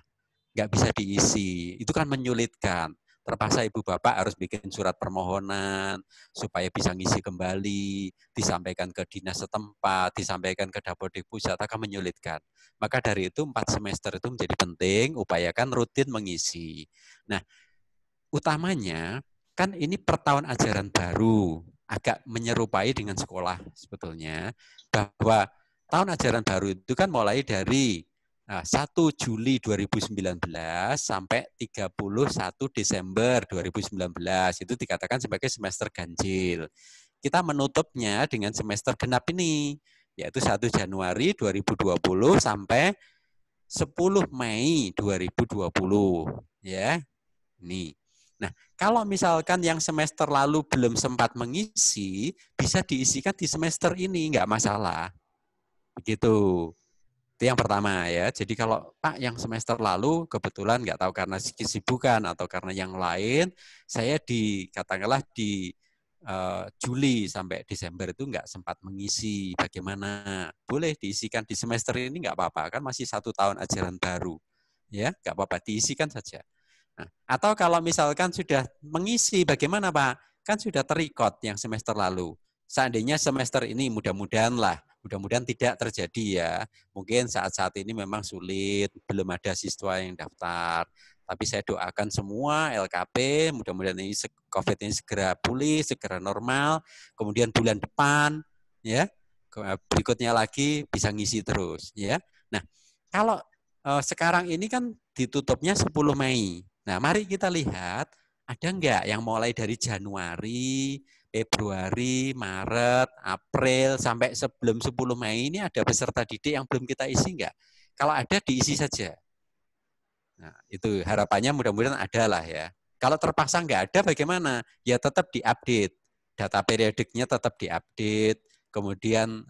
Nggak bisa diisi. Itu kan menyulitkan. Terpaksa ibu bapak harus bikin surat permohonan supaya bisa ngisi kembali, disampaikan ke dinas setempat, disampaikan ke Dapodik Pusat, akan menyulitkan. Maka dari itu 4 semester itu menjadi penting, upayakan rutin mengisi. Nah, utamanya kan ini per tahun ajaran baru, agak menyerupai dengan sekolah sebetulnya, bahwa tahun ajaran baru itu kan mulai dari 1 Juli 2019 sampai 31 Desember 2019, itu dikatakan sebagai semester ganjil. Kita menutupnya dengan semester genap ini, yaitu 1 Januari 2020 sampai 10 Mei 2020. Ya, ini. Nah, kalau misalkan yang semester lalu belum sempat mengisi, bisa diisikan di semester ini, nggak masalah. Begitu. Itu yang pertama ya. Jadi kalau Pak yang semester lalu kebetulan nggak tahu karena kesibukan atau karena yang lain, saya katakanlah di Juli sampai Desember itu nggak sempat mengisi. Bagaimana? Boleh diisikan di semester ini nggak apa-apa, kan masih 1 tahun ajaran baru. Ya, nggak apa-apa, diisikan saja. Nah, atau kalau misalkan sudah mengisi, bagaimana Pak? Kan sudah terikot yang semester lalu. Seandainya semester ini mudah-mudahan tidak terjadi ya. Mungkin saat-saat ini memang sulit, belum ada siswa yang daftar. Tapi saya doakan semua LKP, mudah-mudahan ini COVID ini segera pulih, segera normal. Kemudian bulan depan, ya, berikutnya lagi bisa ngisi terus, ya. Nah, kalau sekarang ini kan ditutupnya 10 Mei. Nah, mari kita lihat ada enggak yang mulai dari Januari, Februari, Maret, April, sampai sebelum 10 Mei ini ada peserta didik yang belum kita isi enggak? Kalau ada, diisi saja. Nah, itu harapannya mudah-mudahan ada lah ya. Kalau terpaksa enggak ada, bagaimana? Ya tetap diupdate. Data periodiknya tetap diupdate. Kemudian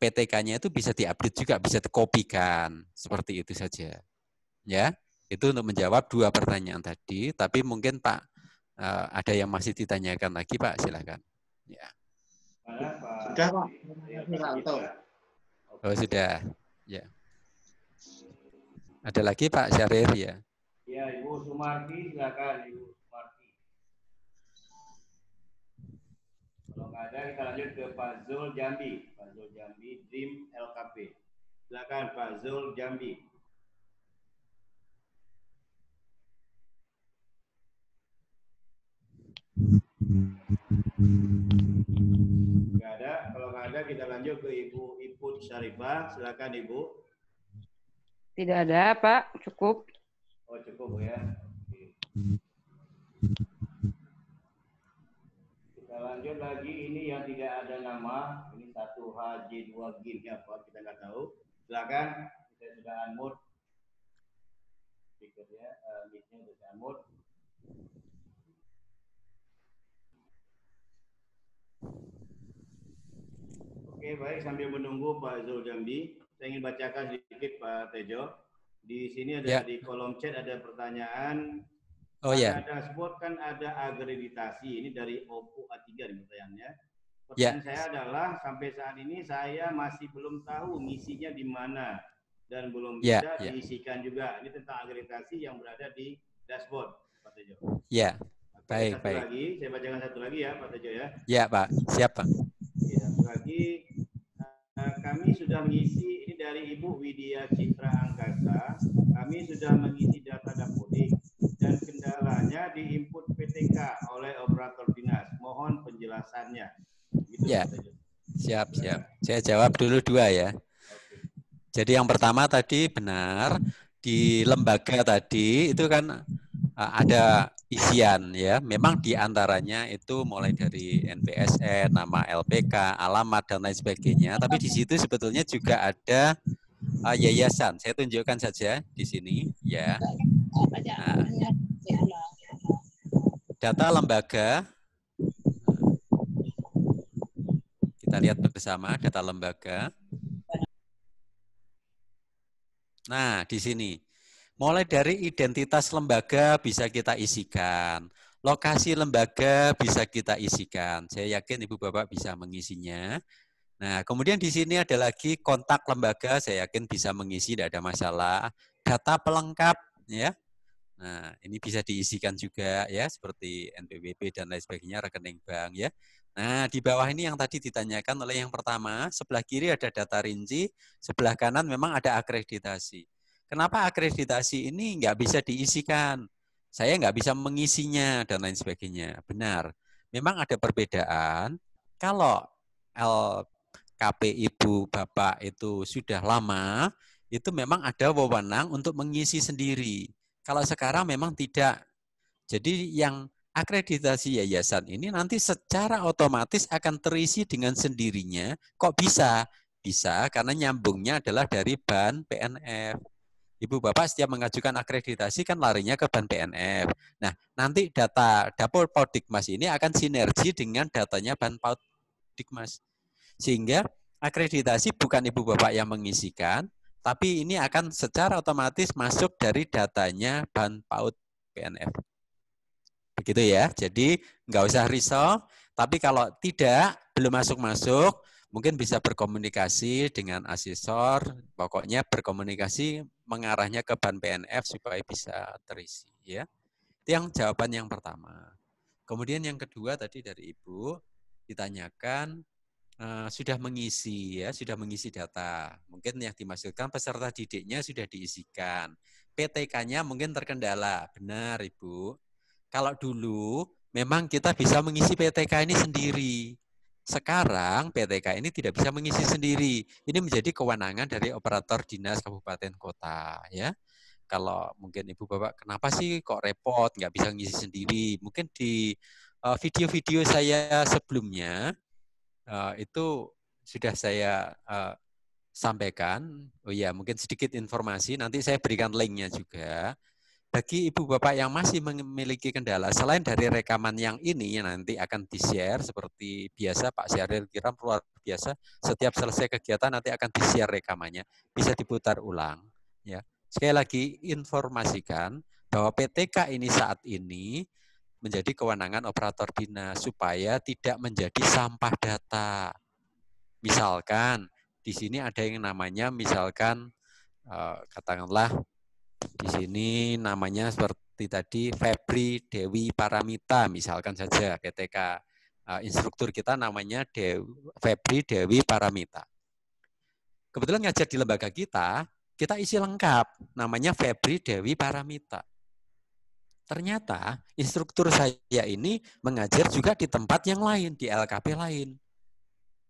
PTK-nya itu bisa diupdate juga, bisa dikopikan. Seperti itu saja. Ya, itu untuk menjawab 2 pertanyaan tadi. Tapi mungkin Pak, ada yang masih ditanyakan lagi, Pak, silakan. Ya. Sudah, Pak. Oh, sudah. Ya. Ada lagi, Pak Syarif, ya? Ya, Ibu Sumarti, silakan, Ibu Sumarti. Kalau nggak ada, kita lanjut ke Pak Zul Jambi. Pak Zul Jambi, Dream LKP. Silakan, Pak Zul Jambi. Nggak ada. Kalau nggak ada, kita lanjut ke Ibu Iput Syarifah. Silakan, Ibu. Tidak ada, Pak. Cukup. Oh, cukup ya. Kita lanjut lagi. Ini yang tidak ada nama. Ini 1HJ2GIN apa? Kita nggak tahu. Silakan. Kita sudah unmute. Speakernya, mic-nya sudah unmute. Oke, baik. Sambil menunggu Pak Zul Jambi, saya ingin bacakan sedikit Pak Tejo. Di sini ada di kolom chat ada pertanyaan. Oh ya. Dashboard kan ada akreditasi. Ini dari Oppo A3 di pertanyaannya. Pertanyaan saya adalah sampai saat ini saya masih belum tahu misinya di mana dan belum bisa diisikan juga. Ini tentang akreditasi yang berada di dashboard, Pak Tejo. Ya. Baik, baik. Lagi, saya bacakan satu lagi ya, Pak Tejo ya. Ya, Pak. Siap, Pak. Ya, satu lagi. Kami sudah mengisi, ini dari Ibu Widya Citra Angkasa, kami sudah mengisi data Dapodik dan kendalanya di input PTK oleh operator dinas. Mohon penjelasannya. Gitu, ya, siap. Saya jawab dulu 2 ya. Jadi yang pertama tadi benar, di lembaga tadi itu kan ada isian ya. Memang diantaranya itu mulai dari NPSN, nama LPK, alamat dan lain sebagainya. Tapi di situ sebetulnya juga ada yayasan. Saya tunjukkan saja di sini ya. Nah, data lembaga, kita lihat bersama data lembaga. Nah, di sini. Mulai dari identitas lembaga bisa kita isikan. Lokasi lembaga bisa kita isikan. Saya yakin Ibu Bapak bisa mengisinya. Nah, kemudian di sini ada lagi kontak lembaga, saya yakin bisa mengisi, tidak ada masalah. Data pelengkap, ya. Nah, ini bisa diisikan juga, ya, seperti NPWP dan lain sebagainya, rekening bank, ya. Nah, di bawah ini yang tadi ditanyakan oleh yang pertama, sebelah kiri ada data rinci, sebelah kanan memang ada akreditasi. Kenapa akreditasi ini nggak bisa diisikan? Saya nggak bisa mengisinya dan lain sebagainya. Benar, memang ada perbedaan. Kalau LKP Ibu Bapak itu sudah lama, itu memang ada wewenang untuk mengisi sendiri. Kalau sekarang memang tidak. Jadi yang akreditasi yayasan ini nanti secara otomatis akan terisi dengan sendirinya. Kok bisa? Bisa karena nyambungnya adalah dari ban PNF. Ibu Bapak setiap mengajukan akreditasi kan larinya ke ban PNF. Nah, nanti data Dapur Paudikmas ini akan sinergi dengan datanya ban Paudikmas. Sehingga akreditasi bukan Ibu Bapak yang mengisikan, tapi ini akan secara otomatis masuk dari datanya ban PAUD PNF. Begitu ya, jadi nggak usah risau, tapi kalau tidak, belum masuk-masuk, mungkin bisa berkomunikasi dengan asesor, pokoknya berkomunikasi mengarahnya ke ban PNF supaya bisa terisi. Ya. Itu yang jawaban yang pertama. Kemudian yang kedua tadi dari Ibu, ditanyakan, sudah mengisi ya, sudah mengisi data. Mungkin yang dimaksudkan peserta didiknya sudah diisikan. PTK-nya mungkin terkendala. Benar, Ibu. Kalau dulu memang kita bisa mengisi PTK ini sendiri. Sekarang PTK ini tidak bisa mengisi sendiri. Ini menjadi kewenangan dari operator dinas kabupaten kota ya. Kalau mungkin Ibu Bapak kenapa sih kok repot nggak bisa ngisi sendiri? Mungkin di video-video saya sebelumnya itu sudah saya sampaikan. Oh ya, mungkin sedikit informasi. Nanti saya berikan linknya juga. Bagi Ibu Bapak yang masih memiliki kendala, selain dari rekaman yang ini yang nanti akan di-share seperti biasa, Pak Syahril Kiram luar biasa. Setiap selesai kegiatan nanti akan di-share rekamannya, bisa diputar ulang. Ya, sekali lagi informasikan bahwa PTK ini saat ini menjadi kewenangan operator dinas supaya tidak menjadi sampah data. Misalkan di sini ada yang namanya misalkan katakanlah di sini namanya seperti tadi Febri Dewi Paramita misalkan saja PTK instruktur kita namanya Febri Dewi Paramita. Kebetulan ngajar di lembaga kita isi lengkap namanya Febri Dewi Paramita. Ternyata instruktur saya ini mengajar juga di tempat yang lain, di LKP lain.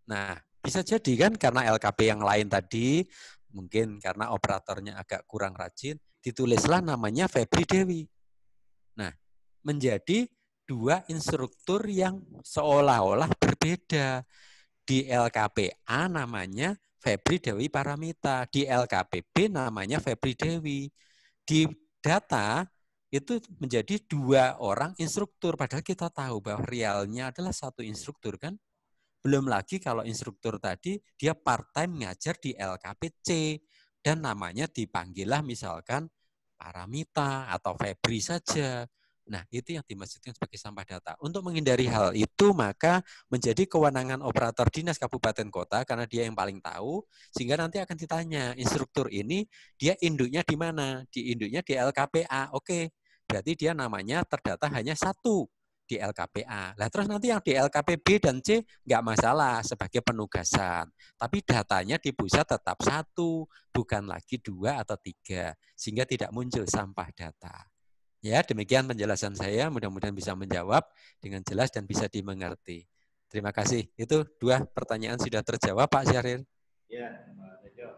Nah, bisa jadi kan karena LKP yang lain tadi mungkin karena operatornya agak kurang rajin, ditulislah namanya Febri Dewi. Nah, menjadi dua instruktur yang seolah-olah berbeda. Di LKPA namanya Febri Dewi Paramita, di LKPB namanya Febri Dewi. Di data itu menjadi dua orang instruktur, padahal kita tahu bahwa realnya adalah satu instruktur kan. Belum lagi kalau instruktur tadi dia part-time ngajar di LKPC dan namanya dipanggillah misalkan Paramita atau Febri saja. Nah, itu yang dimaksudkan sebagai sampah data. Untuk menghindari hal itu, maka menjadi kewenangan operator dinas kabupaten kota karena dia yang paling tahu, sehingga nanti akan ditanya, instruktur ini dia induknya di mana? Di induknya di LKPA. Oke, berarti dia namanya terdata hanya satu di LKPA. Nah, terus nanti yang di LKPB dan C nggak masalah sebagai penugasan. Tapi datanya di pusat tetap satu, bukan lagi 2 atau 3. Sehingga tidak muncul sampah data. Ya, demikian penjelasan saya. Mudah-mudahan bisa menjawab dengan jelas dan bisa dimengerti. Terima kasih. Itu 2 pertanyaan sudah terjawab, Pak Syahril. Ya, Pak Tejo.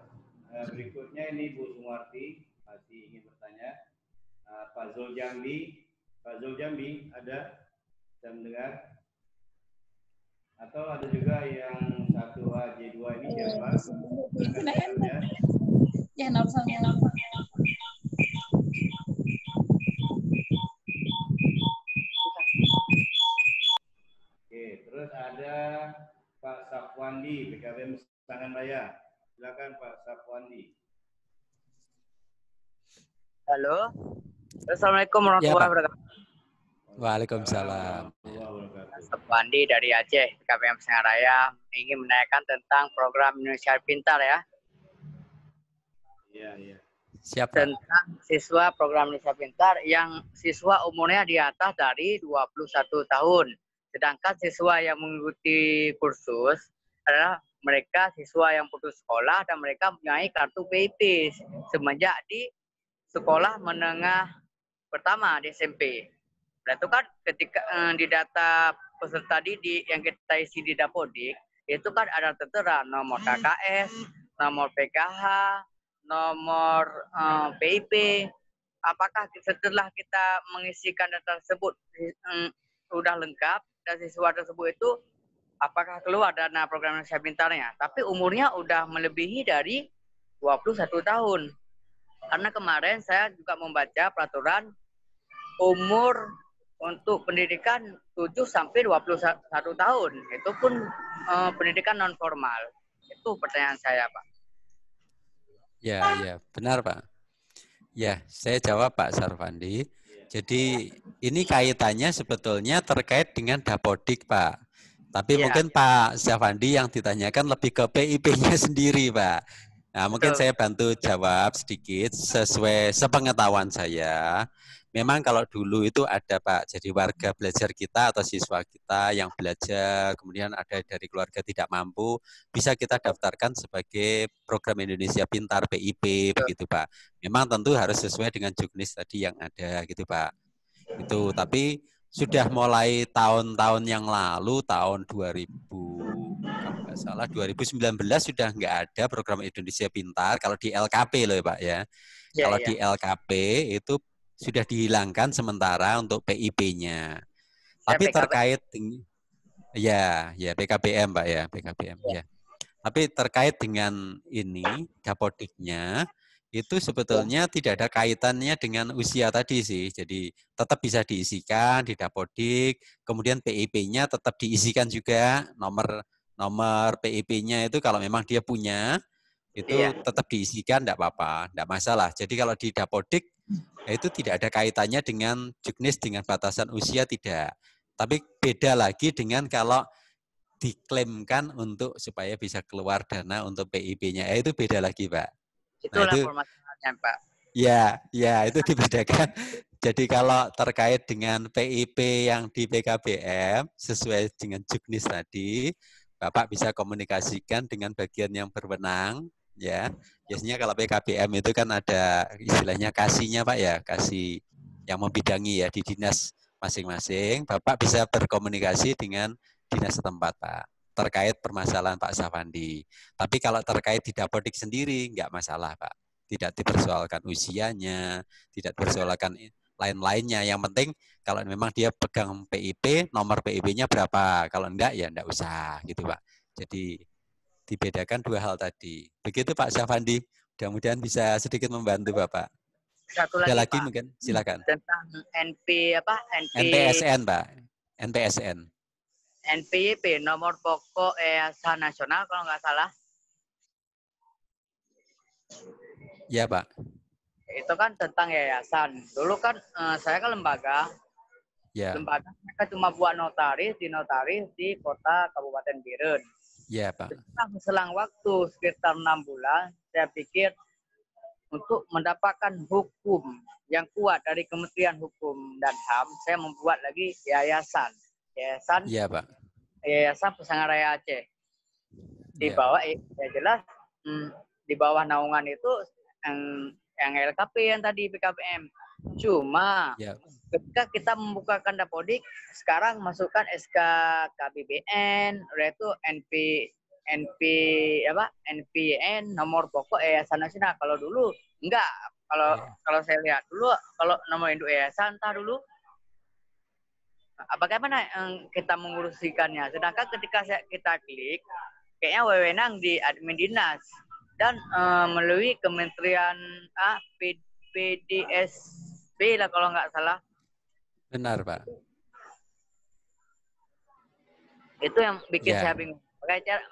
Berikutnya ini Bu Sumarti masih ingin bertanya. Pak Zuljambi. Pak Zuljambi, ada? Bisa mendengar? Atau ada juga yang 1A J2 ini siapa? Ya, Pesangan Raya. Silakan Pak Safwandi. Halo. Assalamualaikum warahmatullahi wabarakatuh. Waalaikumsalam. Safwandi dari Aceh, KPM Pesangan Raya, ingin menanyakan tentang program Indonesia Pintar ya. Iya. Siap, Pak. Tentang siswa program Indonesia Pintar yang siswa umurnya di atas dari 21 tahun. Sedangkan siswa yang mengikuti kursus adalah mereka siswa yang putus sekolah dan mereka mempunyai kartu PIP semenjak di sekolah menengah pertama di SMP. Nah, itu kan ketika di data peserta didik yang kita isi di Dapodik, itu kan ada tertera nomor KKS, nomor PKH, nomor PIP. Apakah setelah kita mengisikan data tersebut sudah lengkap dan siswa tersebut itu apakah keluar dana program Indonesia Pintarnya? Tapi umurnya udah melebihi dari 21 tahun. Karena kemarin saya juga membaca peraturan umur untuk pendidikan 7 sampai 21 tahun. Itu pun pendidikan non formal. Itu pertanyaan saya, Pak. Ya, benar, Pak. Ya, saya jawab Pak Sarvandi. Jadi ini kaitannya sebetulnya terkait dengan Dapodik, Pak. Tapi mungkin Pak Sarvandi yang ditanyakan lebih ke PIP-nya sendiri, Pak. Nah, mungkin saya bantu jawab sedikit sesuai sepengetahuan saya. Memang kalau dulu itu ada, Pak, jadi warga belajar kita atau siswa kita yang belajar, kemudian ada dari keluarga tidak mampu, bisa kita daftarkan sebagai program Indonesia Pintar PIP, begitu, Pak. Memang tentu harus sesuai dengan juknis tadi yang ada, gitu, Pak. Itu, tapi sudah mulai tahun-tahun yang lalu, tahun 2000, kalau nggak salah, 2019 sudah nggak ada program Indonesia Pintar, kalau di LKP loh, Pak, ya. Kalau di LKP itu sudah dihilangkan sementara untuk PIP-nya. Tapi terkait dengan PKBM, Pak, ya, PKBM ya. Tapi terkait dengan ini Dapodiknya itu sebetulnya tidak ada kaitannya dengan usia tadi sih. Jadi tetap bisa diisikan di Dapodik, kemudian PIP-nya tetap diisikan juga, nomor PIP-nya itu kalau memang dia punya itu tetap diisikan, enggak apa-apa, enggak masalah. Jadi kalau di Dapodik itu tidak ada kaitannya dengan juknis dengan batasan usia, tidak. Tapi beda lagi dengan kalau diklaimkan untuk supaya bisa keluar dana untuk PIP-nya. Itu beda lagi, Pak. Itulah permasalahannya, Pak. Ya, itu dibedakan. Jadi kalau terkait dengan PIP yang di PKBM sesuai dengan juknis tadi, Bapak bisa komunikasikan dengan bagian yang berwenang, ya. Biasanya kalau PKBM itu kan ada istilahnya kasihnya, Pak, ya, kasih yang membidangi ya di dinas masing-masing. Bapak bisa berkomunikasi dengan dinas setempat, Pak, terkait permasalahan Pak Safandi. Tapi kalau terkait di Dapodik sendiri nggak masalah, Pak. Tidak dipersoalkan usianya, tidak dipersoalkan lain-lainnya. Yang penting kalau memang dia pegang PIP, nomor PIP-nya berapa. Kalau enggak ya enggak usah gitu, Pak. Jadi dibedakan dua hal tadi. Begitu Pak Safandi. Mudah-mudahan bisa sedikit membantu Bapak. Satu lagi, ada lagi Pak, mungkin, silakan. tentang NPSN, Pak. NPYP, nomor pokok Yayasan Nasional kalau nggak salah. Ya, Pak. Itu kan tentang yayasan. Dulu kan saya kan lembaga. Ya. Lembaga mereka cuma buat notaris di kota Kabupaten Biren. Ya, Pak. Selang waktu sekitar 6 bulan, saya pikir untuk mendapatkan hukum yang kuat dari Kementerian Hukum dan HAM, saya membuat lagi yayasan. Ya, Pak. Yayasan Pesangan Raya Aceh. Di bawah ya jelas di bawah naungan itu yang LKP yang tadi PKBM. Cuma ketika kita membukakan Dapodik, sekarang masukkan SK KBBN, yaitu NPN nomor pokok Yayasan Nasional. Kalau dulu enggak. Kalau saya lihat dulu kalau nomor induk yayasan dulu bagaimana kita mengurusikannya. Sedangkan ketika kita klik, kayaknya wewenang di admin dinas dan melalui Kementerian PDSB lah kalau nggak salah. Benar, Pak. Itu yang bikin saya bingung.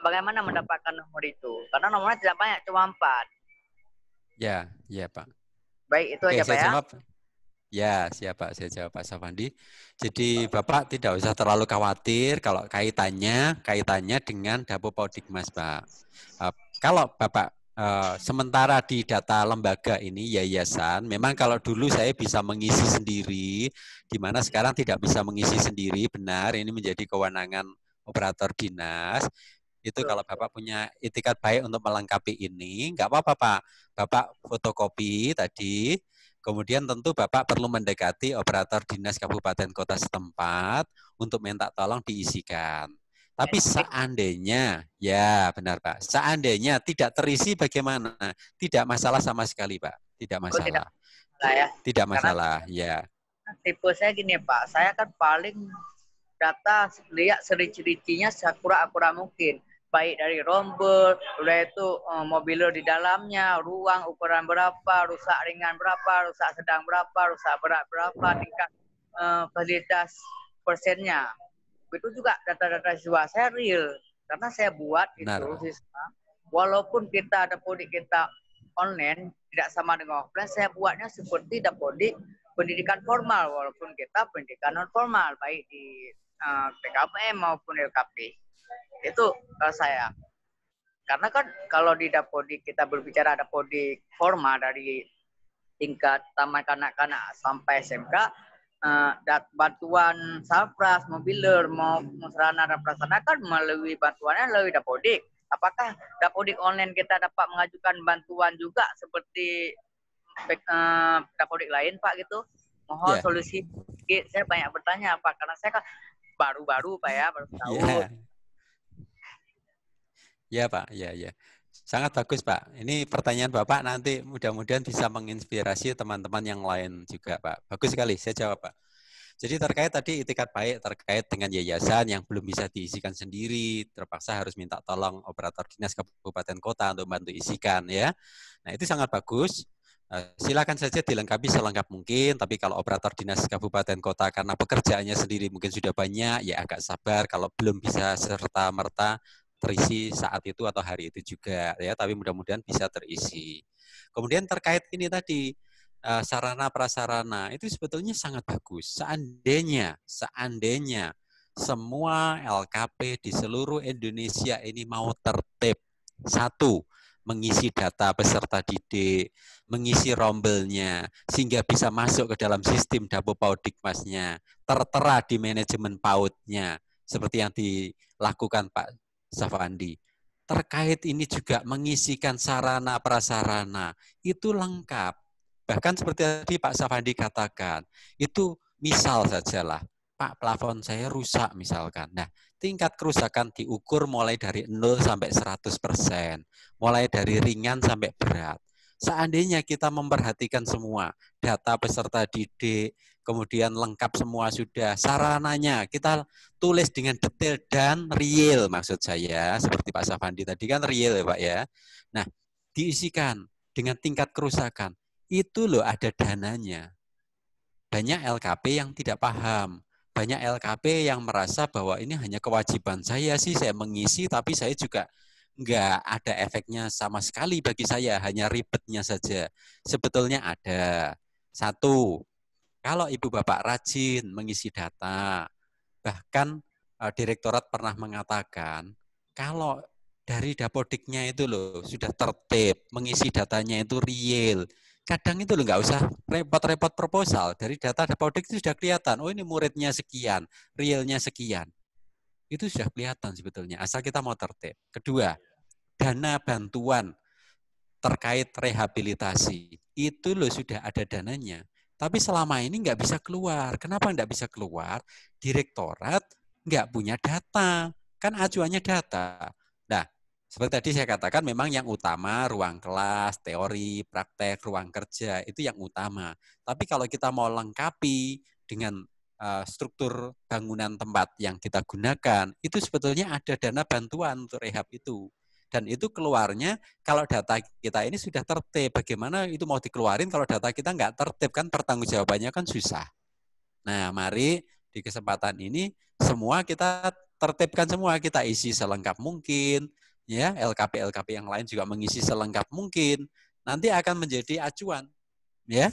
Bagaimana mendapatkan nomor itu? Karena nomornya tidak banyak, cuma 4. Ya, ya Pak. Baik, itu Oke, aja Pak saya ya. jawab. Ya, siap Pak. Saya jawab Pak Safandi. Jadi Bapak tidak usah terlalu khawatir kalau kaitannya dengan Dapodikmas, Pak. Kalau Bapak sementara di data lembaga ini yayasan, memang kalau dulu saya bisa mengisi sendiri, di mana sekarang tidak bisa mengisi sendiri, benar ini menjadi kewenangan operator dinas. Itu kalau Bapak punya itikat baik untuk melengkapi ini, nggak apa-apa Pak. Bapak fotokopi tadi, kemudian tentu Bapak perlu mendekati operator dinas kabupaten kota setempat untuk minta tolong diisikan. Tapi seandainya, ya benar Pak, seandainya tidak terisi bagaimana? Tidak masalah sama sekali Pak, tidak masalah. Tidak masalah, ya. Tipe saya gini Pak, saya kan paling data lihat ciri-cirinya seakurat mungkin. Baik dari rombel, udah itu mobiler di dalamnya, ruang ukuran berapa, rusak ringan berapa, rusak sedang berapa, rusak berat berapa, tingkat validitas persennya. Itu juga data-data siswa saya real, karena saya buat itu siswa. Walaupun kita Dapodik kita online, tidak sama dengan offline, saya buatnya seperti Dapodik pendidikan formal, walaupun kita pendidikan non formal, baik di PKPM maupun LKP. Itu saya. Karena kan kalau di Dapodik kita berbicara Dapodik formal dari tingkat taman kanak-kanak sampai SMK, bantuan Salpras, mobiler, mau sarana dan prasarana kan melalui bantuannya melalui Dapodik. Apakah Dapodik online kita dapat mengajukan bantuan juga seperti Dapodik lain Pak gitu? Mohon solusi. Saya banyak bertanya Pak, karena saya kan baru-baru Pak ya, baru tahun. Ya Pak, ya. Sangat bagus Pak. Ini pertanyaan Bapak nanti mudah-mudahan bisa menginspirasi teman-teman yang lain juga Pak. Bagus sekali, saya jawab Pak. Jadi terkait tadi itikat baik terkait dengan yayasan yang belum bisa diisikan sendiri, terpaksa harus minta tolong operator dinas kabupaten kota untuk bantu isikan ya. Nah itu sangat bagus. Silakan saja dilengkapi selengkap mungkin, tapi kalau operator dinas kabupaten kota karena pekerjaannya sendiri mungkin sudah banyak, ya agak sabar kalau belum bisa serta-merta terisi saat itu atau hari itu juga ya, tapi mudah-mudahan bisa terisi. Kemudian terkait ini tadi sarana prasarana itu sebetulnya sangat bagus. Seandainya semua LKP di seluruh Indonesia ini mau tertib, satu, mengisi data peserta didik, mengisi rombelnya, sehingga bisa masuk ke dalam sistem Dapodikmasnya, tertera di manajemen PAUD-nya, seperti yang dilakukan Pak Safandi. Terkait ini juga mengisikan sarana prasarana, itu lengkap. Bahkan seperti tadi Pak Safandi katakan, itu misal sajalah, Pak plafon saya rusak misalkan. Nah, tingkat kerusakan diukur mulai dari 0 sampai 100%, mulai dari ringan sampai berat. Seandainya kita memperhatikan semua, data peserta didik, kemudian lengkap semua sudah, sarananya kita tulis dengan detail dan real maksud saya, seperti Pak Safandi tadi kan real ya Pak ya. Nah, diisikan dengan tingkat kerusakan, itu loh ada dananya. Banyak LKP yang tidak paham. Banyak LKP yang merasa bahwa ini hanya kewajiban saya sih, saya mengisi, tapi saya juga nggak ada efeknya sama sekali bagi saya, hanya ribetnya saja. Sebetulnya ada. Satu, kalau Ibu Bapak rajin mengisi data, bahkan Direktorat pernah mengatakan, kalau dari Dapodiknya itu loh, sudah tertib, mengisi datanya itu real, kadang itu loh nggak usah repot-repot proposal. Dari data Dapodik itu sudah kelihatan, oh ini muridnya sekian, realnya sekian. Itu sudah kelihatan sebetulnya, asal kita mau tertib. Kedua, dana bantuan terkait rehabilitasi, itu loh sudah ada dananya. Tapi selama ini nggak bisa keluar. Kenapa nggak bisa keluar? Direktorat nggak punya data. Kan acuannya data. Nah, seperti tadi saya katakan memang yang utama ruang kelas, teori, praktek, ruang kerja, itu yang utama. Tapi kalau kita mau lengkapi dengan struktur bangunan tempat yang kita gunakan, itu sebetulnya ada dana bantuan untuk rehab itu. Dan itu keluarnya kalau data kita ini sudah tertib. Bagaimana itu mau dikeluarin kalau data kita nggak tertib, kan pertanggungjawabannya kan susah. Nah, mari di kesempatan ini semua kita tertibkan semua, kita isi selengkap mungkin, ya LKP yang lain juga mengisi selengkap mungkin, nanti akan menjadi acuan, ya.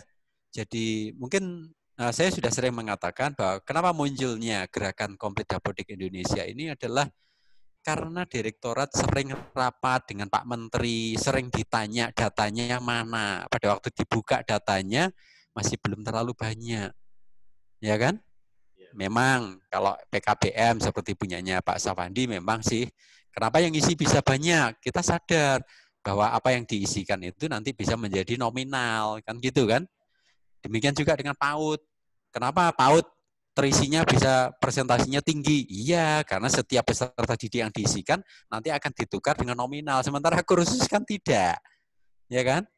Jadi mungkin saya sudah sering mengatakan bahwa kenapa munculnya gerakan Komplit Dapodik Indonesia ini adalah karena direktorat sering rapat dengan Pak Menteri, sering ditanya datanya yang mana. Pada waktu dibuka datanya masih belum terlalu banyak. Ya kan? Memang kalau PKBM seperti punyanya Pak Safandi memang sih, kenapa yang isi bisa banyak? Kita sadar bahwa apa yang diisikan itu nanti bisa menjadi nominal, kan gitu kan? Demikian juga dengan PAUD. Kenapa PAUD terisinya bisa presentasinya tinggi? Iya, karena setiap peserta didik yang diisikan nanti akan ditukar dengan nominal. Sementara kursus kan tidak, ya kan?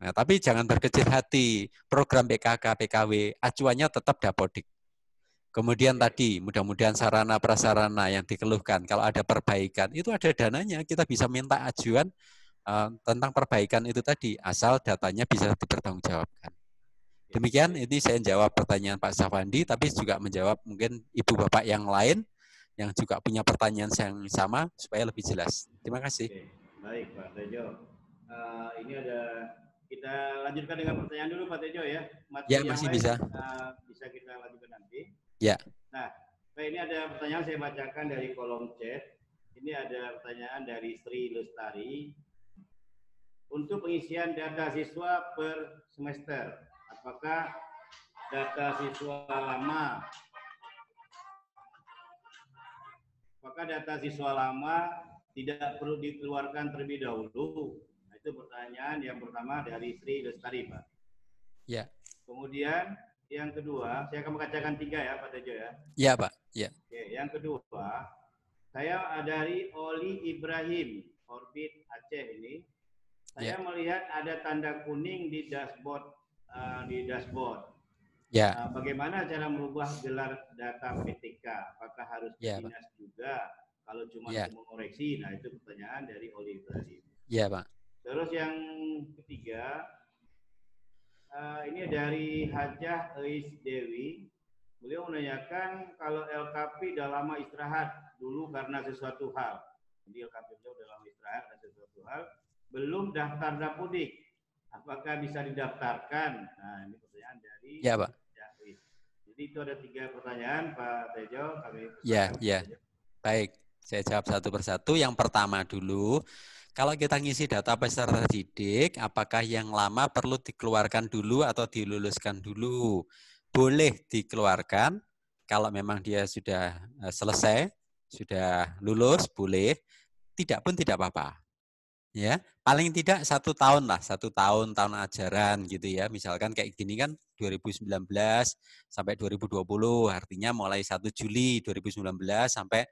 Nah, tapi jangan berkecil hati. Program PKK, PKW, acuannya tetap Dapodik. Kemudian tadi, mudah-mudahan sarana prasarana yang dikeluhkan, kalau ada perbaikan, itu ada dananya. Kita bisa minta ajuan tentang perbaikan itu tadi, asal datanya bisa dipertanggungjawabkan. Demikian, ini saya jawab pertanyaan Pak Safandi, tapi juga menjawab mungkin Ibu Bapak yang lain yang juga punya pertanyaan yang sama supaya lebih jelas. Terima kasih. Oke. Baik Pak Tejo. Ini ada, kita lanjutkan dengan pertanyaan dulu Pak Tejo ya. Materi ya masih yang lain, bisa. Bisa kita lanjutkan nanti. Ya. Nah, ini ada pertanyaan saya bacakan dari kolom chat. Ini ada pertanyaan dari Sri Lestari. Untuk pengisian data siswa per semester, apakah data siswa lama tidak perlu dikeluarkan terlebih dahulu? Nah, itu pertanyaan yang pertama dari Sri Lestari, Pak. Ya. Kemudian yang kedua, saya akan membacakan 3 ya, Pak Tejo ya. Ya, Pak. Ya. Oke, yang kedua, saya dari Oli Ibrahim, Orbit Aceh ini. Saya melihat ada tanda kuning di dashboard. Ya. Bagaimana cara merubah gelar data PTK? Apakah harus dinas juga? Kalau cuma mengoreksi, nah itu pertanyaan dari Oli Ibrahim. Ya, Pak. Terus yang ketiga, ini dari Hajah Eis Dewi. Beliau menanyakan kalau LKP udah lama istirahat dulu karena sesuatu hal. Jadi LKP beliau udah lama istirahat karena sesuatu hal. Belum daftar Dapodik, apakah bisa didaftarkan? Nah, ini pertanyaan dari Pak. Jadi itu ada 3 pertanyaan, Pak Tejo. Ya. Baik, saya jawab satu persatu. Yang pertama dulu, kalau kita ngisi data peserta didik, apakah yang lama perlu dikeluarkan dulu atau diluluskan dulu? Boleh dikeluarkan, kalau memang dia sudah selesai, sudah lulus, boleh. Tidak pun tidak apa-apa. Ya, paling tidak 1 tahun lah, 1 tahun ajaran gitu ya. Misalkan kayak gini kan 2019 sampai 2020, artinya mulai 1 Juli 2019 sampai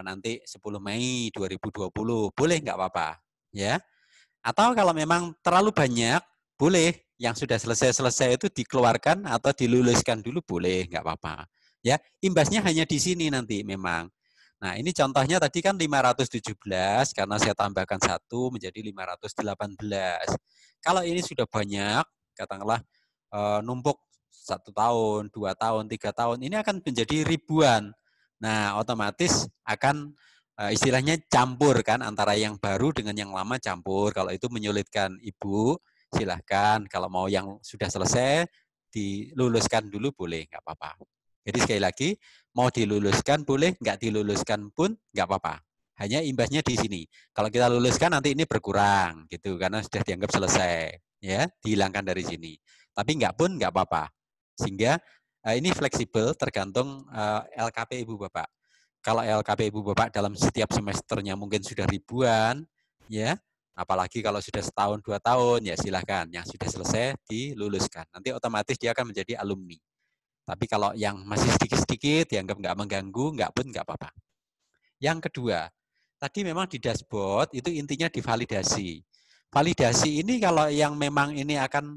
nanti 10 Mei 2020, boleh nggak apa-apa, ya. Atau kalau memang terlalu banyak, boleh yang sudah selesai itu dikeluarkan atau diluluskan dulu, boleh, nggak apa-apa. Ya, imbasnya hanya di sini nanti memang. Nah, ini contohnya tadi kan 517, karena saya tambahkan 1 menjadi 518. Kalau ini sudah banyak, katakanlah numpuk 1 tahun, 2 tahun, 3 tahun, ini akan menjadi ribuan. Nah, otomatis akan istilahnya campur kan, antara yang baru dengan yang lama campur. Kalau itu menyulitkan Ibu, silahkan. Kalau mau yang sudah selesai, diluluskan dulu boleh, nggak apa-apa. Jadi sekali lagi, mau diluluskan boleh, nggak diluluskan pun nggak apa-apa. Hanya imbasnya di sini. Kalau kita luluskan nanti ini berkurang gitu, karena sudah dianggap selesai, ya, dihilangkan dari sini. Tapi nggak pun nggak apa-apa. Sehingga ini fleksibel, tergantung LKP Ibu Bapak. Kalau LKP Ibu Bapak dalam setiap semesternya mungkin sudah ribuan, ya, apalagi kalau sudah 1 tahun, 2 tahun, ya silahkan. Yang sudah selesai diluluskan. Nanti otomatis dia akan menjadi alumni. Tapi kalau yang masih sedikit-sedikit, dianggap nggak mengganggu, nggak pun nggak apa-apa. Yang kedua, tadi memang di dashboard itu intinya divalidasi. Validasi ini kalau yang memang ini akan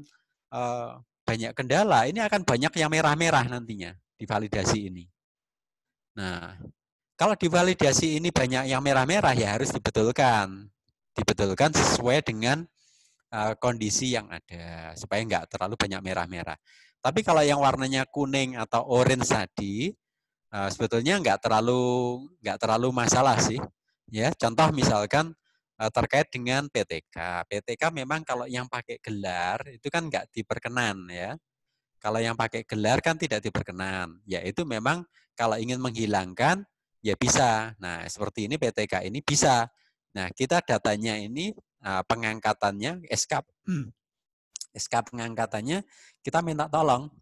banyak kendala, ini akan banyak yang merah-merah nantinya di validasi ini. Nah, kalau di validasi ini banyak yang merah-merah, ya harus dibetulkan. Dibetulkan sesuai dengan kondisi yang ada, supaya nggak terlalu banyak merah-merah. Tapi kalau yang warnanya kuning atau orange tadi, sebetulnya nggak terlalu masalah sih. Ya, contoh misalkan terkait dengan PTK. PTK memang kalau yang pakai gelar itu kan nggak diperkenan ya. Kalau yang pakai gelar kan tidak diperkenan. Ya itu memang kalau ingin menghilangkan ya bisa. Nah seperti ini PTK ini bisa. Nah kita datanya ini pengangkatannya SK pengangkatannya kita minta tolong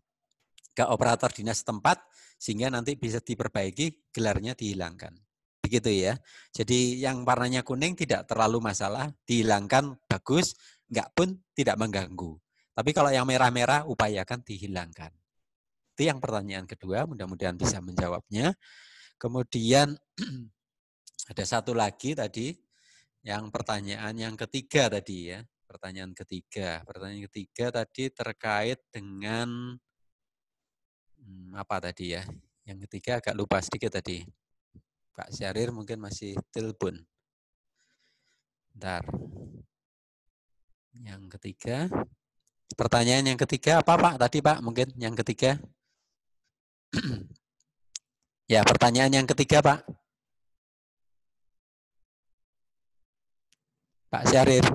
ke operator dinas setempat sehingga nanti bisa diperbaiki, gelarnya dihilangkan. Begitu ya. Jadi yang warnanya kuning tidak terlalu masalah, dihilangkan bagus, enggak pun tidak mengganggu. Tapi kalau yang merah-merah upayakan dihilangkan. Itu yang pertanyaan kedua, mudah-mudahan bisa menjawabnya. Kemudian ada satu lagi tadi, yang pertanyaan yang ketiga tadi ya. Pertanyaan ketiga tadi terkait dengan apa tadi ya? Yang ketiga agak lupa sedikit tadi. Pak Syahrir mungkin masih telepon. Bentar. Yang ketiga. Pertanyaan yang ketiga apa Pak? Tadi Pak mungkin yang ketiga. Ya, pertanyaan yang ketiga Pak. Pak Syahrir.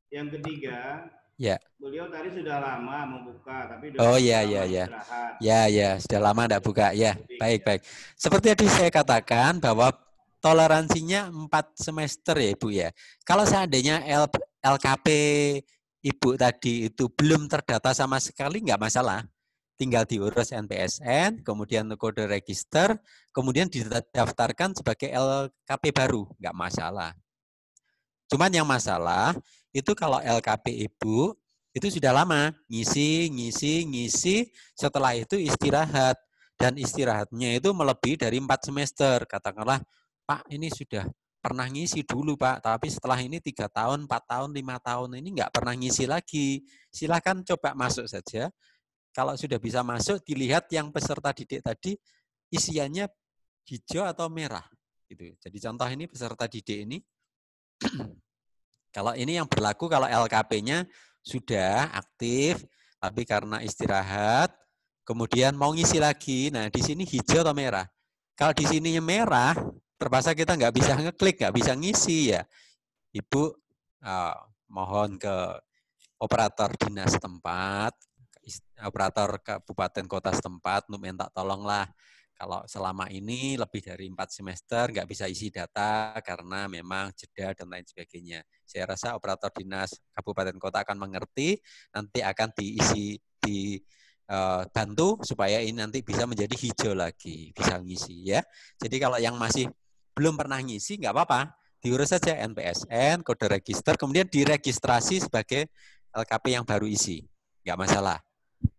Yang ketiga, ya. Beliau tadi sudah lama membuka, tapi sudah ya, sudah lama tidak buka. Ya, baik. Seperti tadi saya katakan bahwa toleransinya 4 semester ya Ibu ya. Kalau seandainya LKP Ibu tadi itu belum terdata sama sekali, nggak masalah. Tinggal diurus NPSN, kemudian kode register, kemudian didaftarkan sebagai LKP baru, nggak masalah. Cuman yang masalah itu kalau LKP Ibu itu sudah lama, ngisi, setelah itu istirahat. Dan istirahatnya itu melebihi dari 4 semester. Katakanlah, Pak ini sudah pernah ngisi dulu Pak, tapi setelah ini 3 tahun, 4 tahun, 5 tahun ini nggak pernah ngisi lagi. Silakan coba masuk saja. Kalau sudah bisa masuk, dilihat yang peserta didik tadi isiannya hijau atau merah. Gitu. Jadi contoh ini peserta didik ini, kalau ini yang berlaku kalau LKP-nya sudah aktif, tapi karena istirahat, kemudian mau ngisi lagi. Nah, di sini hijau atau merah. Kalau di sininya merah, terpaksa kita nggak bisa ngeklik, nggak bisa ngisi ya. Ibu mohon ke operator dinas setempat, operator kabupaten kota setempat, minta tolonglah. Kalau selama ini lebih dari 4 semester nggak bisa isi data karena memang jeda dan lain sebagainya. Saya rasa operator dinas kabupaten kota akan mengerti, nanti akan dibantu supaya ini nanti bisa menjadi hijau lagi, bisa ngisi ya. Jadi kalau yang masih belum pernah ngisi nggak apa-apa, diurus saja NPSN, kode register, kemudian diregistrasi sebagai LKP yang baru isi, nggak masalah.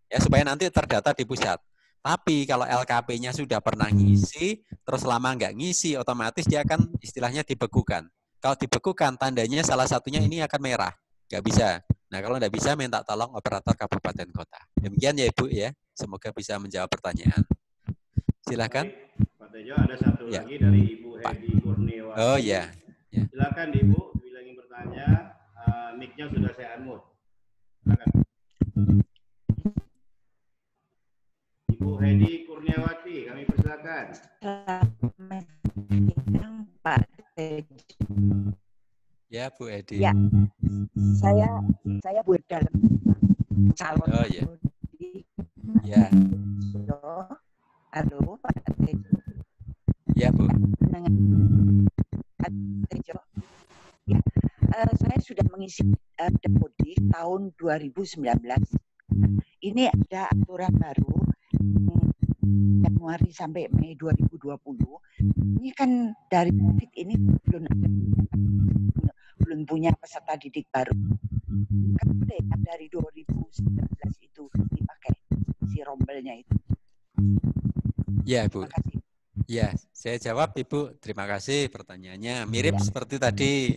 Ya supaya nanti terdata di pusat. Tapi kalau LKP-nya sudah pernah ngisi, terus lama nggak ngisi, otomatis dia akan istilahnya dibekukan. Kalau dibekukan, tandanya salah satunya ini akan merah. Nggak bisa. Nah, kalau nggak bisa, minta tolong operator kabupaten kota. Demikian ya Ibu ya. Semoga bisa menjawab pertanyaan. Silakan. Pak Tejo, ada satu lagi dari Ibu Hedi Kurniawati. Oh ya. Silakan Ibu, bila ingin bertanya, mic-nya sudah saya unmute. Silakan. Ibu Hedi Kurniawati, kami persilakan. Pak Tejo. Ya Bu Hedi. Ya, saya buat dalam calon. Oh ya. Ya. Halo Pak Tejo. Ya Bu. Pak Tejo. Ya, saya sudah mengisi Dapodik tahun 2019. Ini ada aturan baru Januari sampai Mei 2020. Ini kan dari COVID ini belum punya peserta didik baru. Kan dari 2019 itu dipakai si rombelnya itu. Ya Bu. Ya, saya jawab Ibu. Terima kasih pertanyaannya. Mirip seperti tadi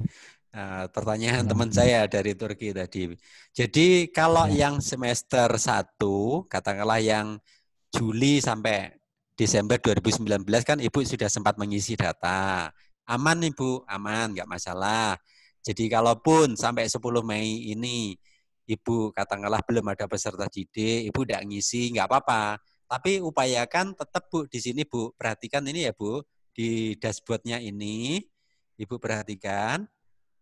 pertanyaan teman saya dari Turki tadi. Jadi kalau yang semester 1, katakanlah yang Juli sampai Desember 2019 kan Ibu sudah sempat mengisi data. Aman Ibu, aman, nggak masalah. Jadi kalaupun sampai 10 Mei ini Ibu katakanlah belum ada peserta didik, Ibu tidak ngisi, nggak apa-apa. Tapi upayakan tetap Bu, di sini Bu, perhatikan ini ya Bu, di dashboardnya ini, Ibu perhatikan.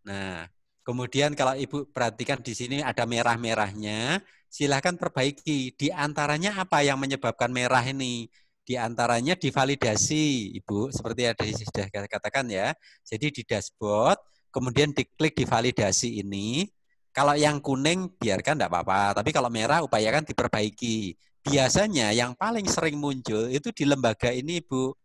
Nah, kemudian kalau Ibu perhatikan di sini ada merah-merahnya, silahkan perbaiki. Di antaranya apa yang menyebabkan merah ini? Di antaranya divalidasi, Ibu, seperti yang tadi sudah katakan ya. Jadi di dashboard, kemudian diklik divalidasi ini. Kalau yang kuning biarkan tidak apa-apa, tapi kalau merah upayakan diperbaiki. Biasanya yang paling sering muncul itu di lembaga ini, Bu.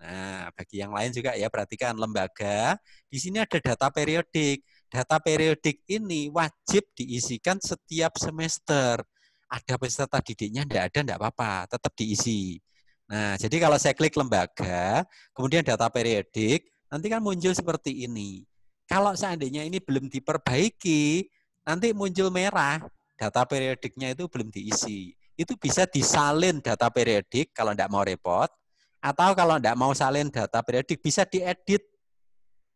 Nah, bagi yang lain juga ya perhatikan lembaga. Di sini ada data periodik. Data periodik ini wajib diisikan setiap semester. Ada peserta didiknya tidak apa-apa, tetap diisi. Nah, jadi kalau saya klik lembaga, kemudian data periodik, nanti kan muncul seperti ini. Kalau seandainya ini belum diperbaiki, nanti muncul merah, data periodiknya itu belum diisi. Itu bisa disalin data periodik kalau tidak mau repot, atau kalau tidak mau salin data periodik bisa diedit.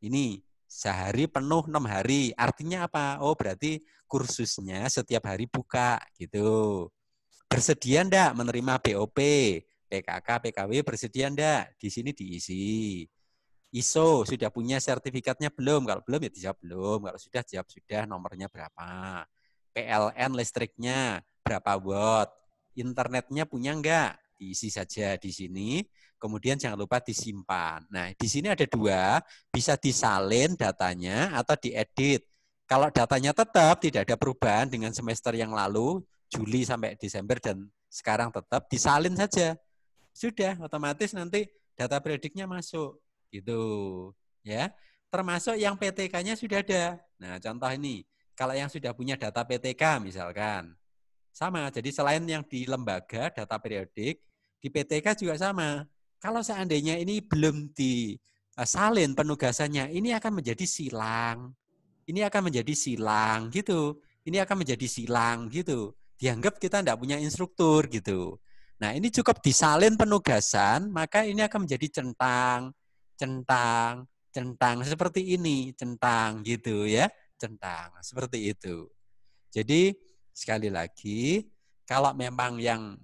Ini sehari penuh 6 hari. Artinya apa? Oh berarti kursusnya setiap hari buka gitu. Bersedia enggak menerima BOP, PKK, PKW bersedia enggak? Di sini diisi. ISO sudah punya sertifikatnya belum? Kalau belum ya dijawab belum. Kalau sudah jawab sudah, nomornya berapa? PLN listriknya berapa watt? Internetnya punya enggak? Diisi saja di sini. Kemudian jangan lupa disimpan. Nah, di sini ada dua, bisa disalin datanya atau diedit. Kalau datanya tetap tidak ada perubahan dengan semester yang lalu, Juli sampai Desember dan sekarang tetap, disalin saja. Sudah, otomatis nanti data periodiknya masuk. Gitu ya, termasuk yang PTK-nya sudah ada. Nah contoh ini, kalau yang sudah punya data PTK misalkan sama, jadi selain yang di lembaga data periodik, di PTK juga sama. Kalau seandainya ini belum disalin penugasannya, ini akan menjadi silang, ini akan menjadi silang gitu, ini akan menjadi silang gitu, dianggap kita tidak punya instruktur gitu. Nah ini cukup disalin penugasan, maka ini akan menjadi centang seperti ini, centang gitu ya, centang seperti itu. Jadi sekali lagi, kalau memang yang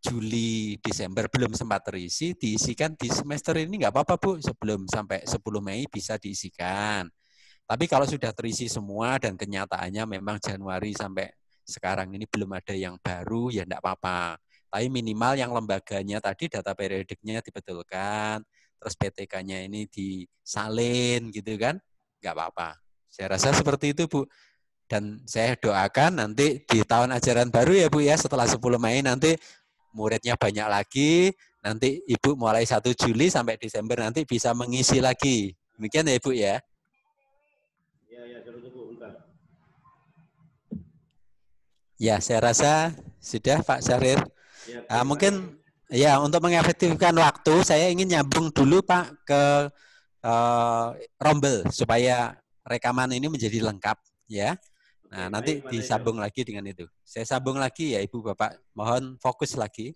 Juli, Desember belum sempat terisi, diisikan di semester ini nggak apa-apa Bu, sebelum sampai 10 Mei bisa diisikan. Tapi kalau sudah terisi semua dan kenyataannya memang Januari sampai sekarang ini belum ada yang baru, ya enggak apa-apa. Tapi minimal yang lembaganya tadi data periodiknya dibetulkan, terus PTK-nya ini disalin gitu kan, enggak apa-apa. Saya rasa seperti itu Bu. Dan saya doakan nanti di tahun ajaran baru ya Bu ya, setelah 10 Mei nanti muridnya banyak lagi, nanti Ibu mulai 1 Juli sampai Desember nanti bisa mengisi lagi. Demikian ya Ibu ya. Ya, saya rasa sudah Pak Syahrir. Mungkin ya untuk mengefektifkan waktu, saya ingin nyambung dulu Pak ke rombel supaya rekaman ini menjadi lengkap ya. Nah, nanti disambung lagi dengan itu. Saya sambung lagi ya Ibu Bapak, mohon fokus lagi.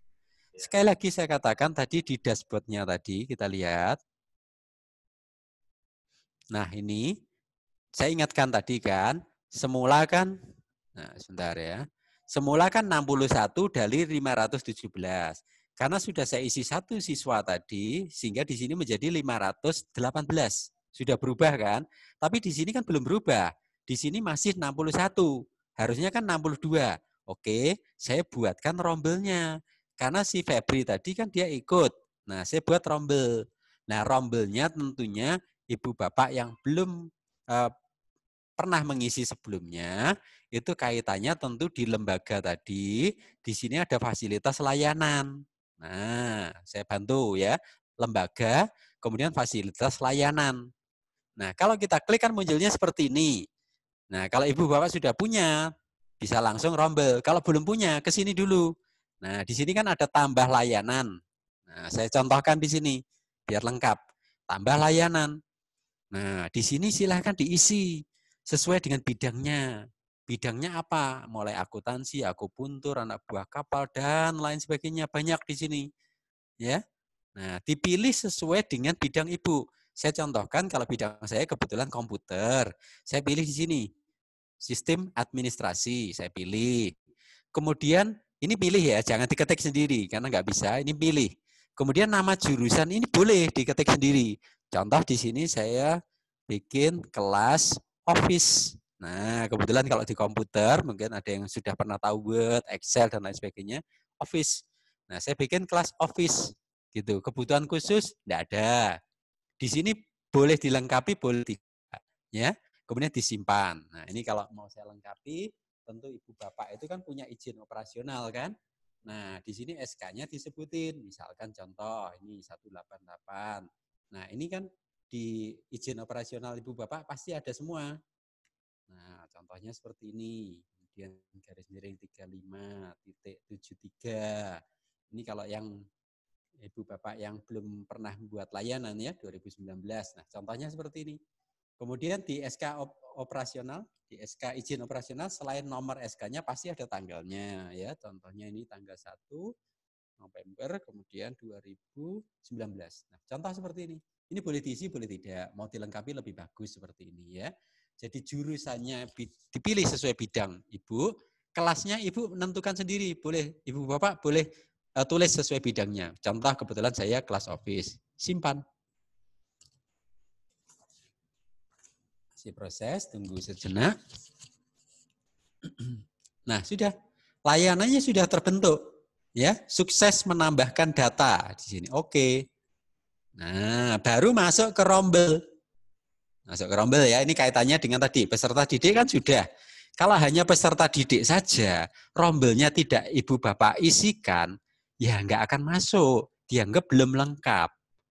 Sekali lagi saya katakan tadi di dashboard-nya tadi kita lihat. Nah, ini saya ingatkan tadi kan, semula kan, nah sebentar ya, semula kan 61 dari 517. Karena sudah saya isi 1 siswa tadi, sehingga di sini menjadi 518. Sudah berubah kan? Tapi di sini kan belum berubah. Di sini masih 61. Harusnya kan 62. Oke, saya buatkan rombelnya. Karena si Febri tadi kan dia ikut. Nah, saya buat rombel. Nah, rombelnya tentunya Ibu Bapak yang belum pernah mengisi sebelumnya, itu kaitannya tentu di lembaga tadi, di sini ada fasilitas layanan. Nah, saya bantu ya, lembaga, kemudian fasilitas layanan. Nah, kalau kita klik kan munculnya seperti ini. Nah, kalau Ibu Bapak sudah punya, bisa langsung rombel. Kalau belum punya, ke sini dulu. Nah, di sini kan ada tambah layanan. Nah, saya contohkan di sini, biar lengkap. Tambah layanan. Nah, di sini silahkan diisi sesuai dengan bidangnya. Bidangnya apa? Mulai akuntansi, akupuntur, anak buah kapal, dan lain sebagainya. Banyak di sini. Ya. Nah, dipilih sesuai dengan bidang Ibu. Saya contohkan kalau bidang saya kebetulan komputer. Saya pilih di sini. sistem administrasi, saya pilih. Kemudian ini pilih ya, jangan diketik sendiri karena nggak bisa, ini pilih. Kemudian nama jurusan ini boleh diketik sendiri. Contoh di sini saya bikin kelas Office. Nah, kebetulan kalau di komputer mungkin ada yang sudah pernah tahu Word, Excel dan lain sebagainya, Office. Nah, saya bikin kelas Office gitu. Kebutuhan khusus enggak ada. Di sini boleh dilengkapi, boleh tidak, ya. Kemudian disimpan. Nah, ini kalau mau saya lengkapi, tentu Ibu Bapak itu kan punya izin operasional kan. Nah, di sini SK-nya disebutin. Misalkan contoh, ini 188. Nah, ini kan di izin operasional Ibu Bapak pasti ada semua. Nah, contohnya seperti ini. Kemudian garis miring 35.73. Ini kalau yang Ibu Bapak yang belum pernah membuat layanan ya, 2019. Nah, contohnya seperti ini. Kemudian di SK operasional, di SK izin operasional selain nomor SK-nya pasti ada tanggalnya ya. Contohnya ini tanggal 1 November kemudian 2019. Nah, contoh seperti ini. Ini boleh diisi, boleh tidak. Mau dilengkapi lebih bagus seperti ini ya. Jadi jurusannya dipilih sesuai bidang Ibu, kelasnya Ibu menentukan sendiri. Boleh Ibu Bapak boleh tulis sesuai bidangnya. Contoh kebetulan saya kelas Office. Simpan. Masih proses, tunggu sejenak. Nah, sudah. Layanannya sudah terbentuk. Ya, sukses menambahkan data di sini. Oke. Nah, baru masuk ke rombel. Masuk ke rombel ya. Ini kaitannya dengan tadi peserta didik kan sudah. Kalau hanya peserta didik saja, rombelnya tidak Ibu Bapak isikan, ya nggak akan masuk. Dianggap belum lengkap.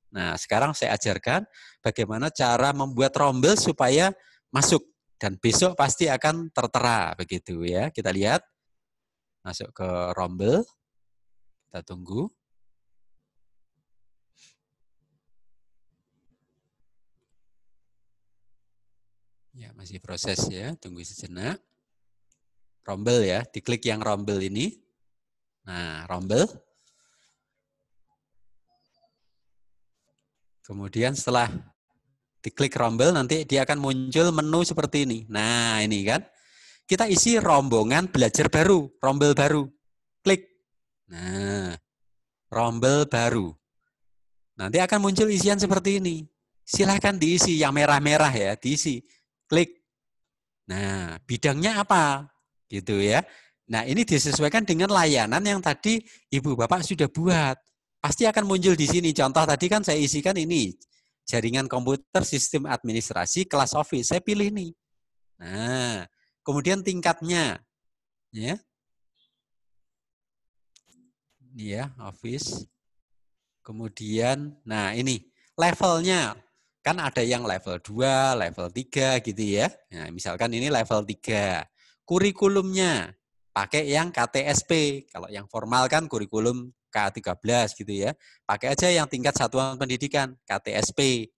Nah, sekarang saya ajarkan bagaimana cara membuat rombel supaya masuk. Dan besok pasti akan tertera. Begitu ya. Kita lihat. Masuk ke rombel. Kita tunggu. Ya, masih proses ya. Tunggu sejenak. Rombel ya. Diklik yang rombel ini. Nah, rombel. Kemudian setelah diklik rombel, nanti dia akan muncul menu seperti ini. Nah, ini kan. Kita isi rombongan belajar baru, rombel baru. Klik. Nah, rombel baru. Nanti akan muncul isian seperti ini. Silahkan diisi, yang merah-merah ya, diisi. Klik. Nah, bidangnya apa? Gitu ya. Nah, ini disesuaikan dengan layanan yang tadi Ibu Bapak sudah buat. Pasti akan muncul di sini. Contoh tadi kan saya isikan ini. Jaringan komputer, sistem administrasi, kelas Office. Saya pilih nih. Nah, kemudian tingkatnya. Ya. Ini ya, Office. Kemudian, nah ini levelnya. Kan ada yang level 2, level 3 gitu ya. Nah, misalkan ini level 3. Kurikulumnya pakai yang KTSP. Kalau yang formal kan kurikulum K13 gitu ya. Pakai aja yang tingkat satuan pendidikan, KTSP.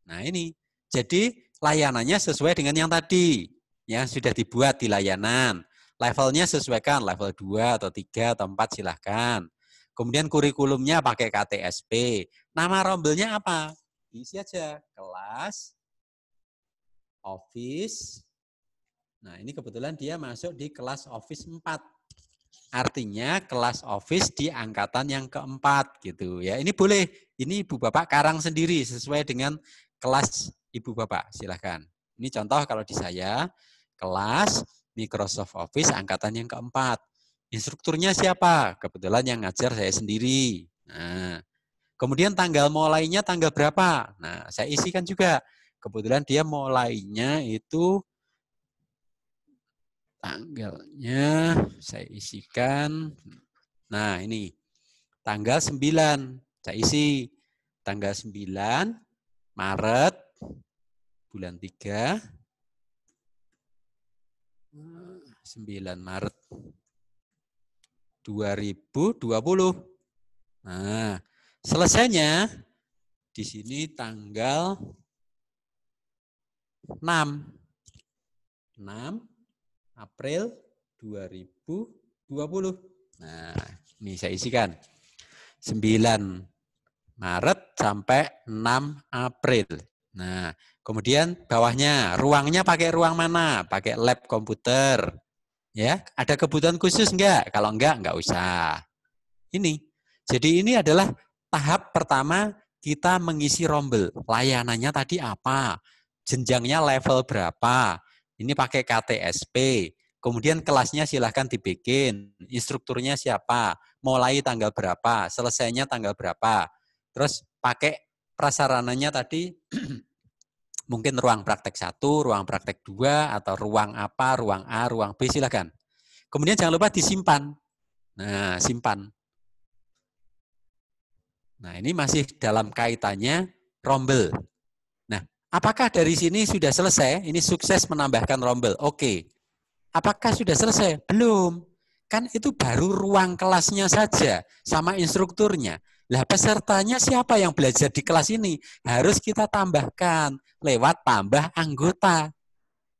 Nah ini, jadi layanannya sesuai dengan yang tadi. Yang sudah dibuat di layanan. Levelnya sesuaikan, level 2 atau 3 atau 4 silahkan. Kemudian kurikulumnya pakai KTSP. Nama rombelnya apa? Isi aja, kelas, Office. Nah ini kebetulan dia masuk di kelas Office 4. Artinya kelas Office di angkatan yang keempat gitu ya. Ini boleh, ini Ibu Bapak karang sendiri sesuai dengan kelas Ibu Bapak, silahkan. Ini contoh kalau di saya, kelas Microsoft Office angkatan yang keempat. Instrukturnya siapa? Kebetulan yang ngajar saya sendiri. Nah, kemudian tanggal mulainya tanggal berapa? Nah, saya isikan juga. Kebetulan dia mulainya itu tanggalnya saya isikan. Nah, ini tanggal 9. Saya isi tanggal 9 Maret bulan 3. 9 Maret 2020. Nah, selesainya di sini tanggal 6 April 2020. Nah, ini saya isikan. 9 Maret sampai 6 April. Nah, Kemudian bawahnya, ruangnya pakai ruang mana? Pakai lab komputer. Ya, ada kebutuhan khusus enggak? Kalau enggak usah. Ini. Jadi ini adalah tahap pertama kita mengisi rombel. Layanannya tadi apa? Jenjangnya level berapa? Ini pakai KTSP. Kemudian kelasnya silahkan dibikin. Instrukturnya siapa? Mulai tanggal berapa? Selesainya tanggal berapa? Terus pakai prasarananya tadi mungkin ruang praktek 1, ruang praktek 2, atau ruang apa, ruang A, ruang B, silakan. Kemudian jangan lupa disimpan. Nah, simpan. Nah, ini masih dalam kaitannya rombel. Nah, apakah dari sini sudah selesai? Ini sukses menambahkan rombel. Oke. Apakah sudah selesai? Belum. Kan itu baru ruang kelasnya saja sama instrukturnya. Lah pesertanya siapa yang belajar di kelas ini? Harus kita tambahkan lewat tambah anggota.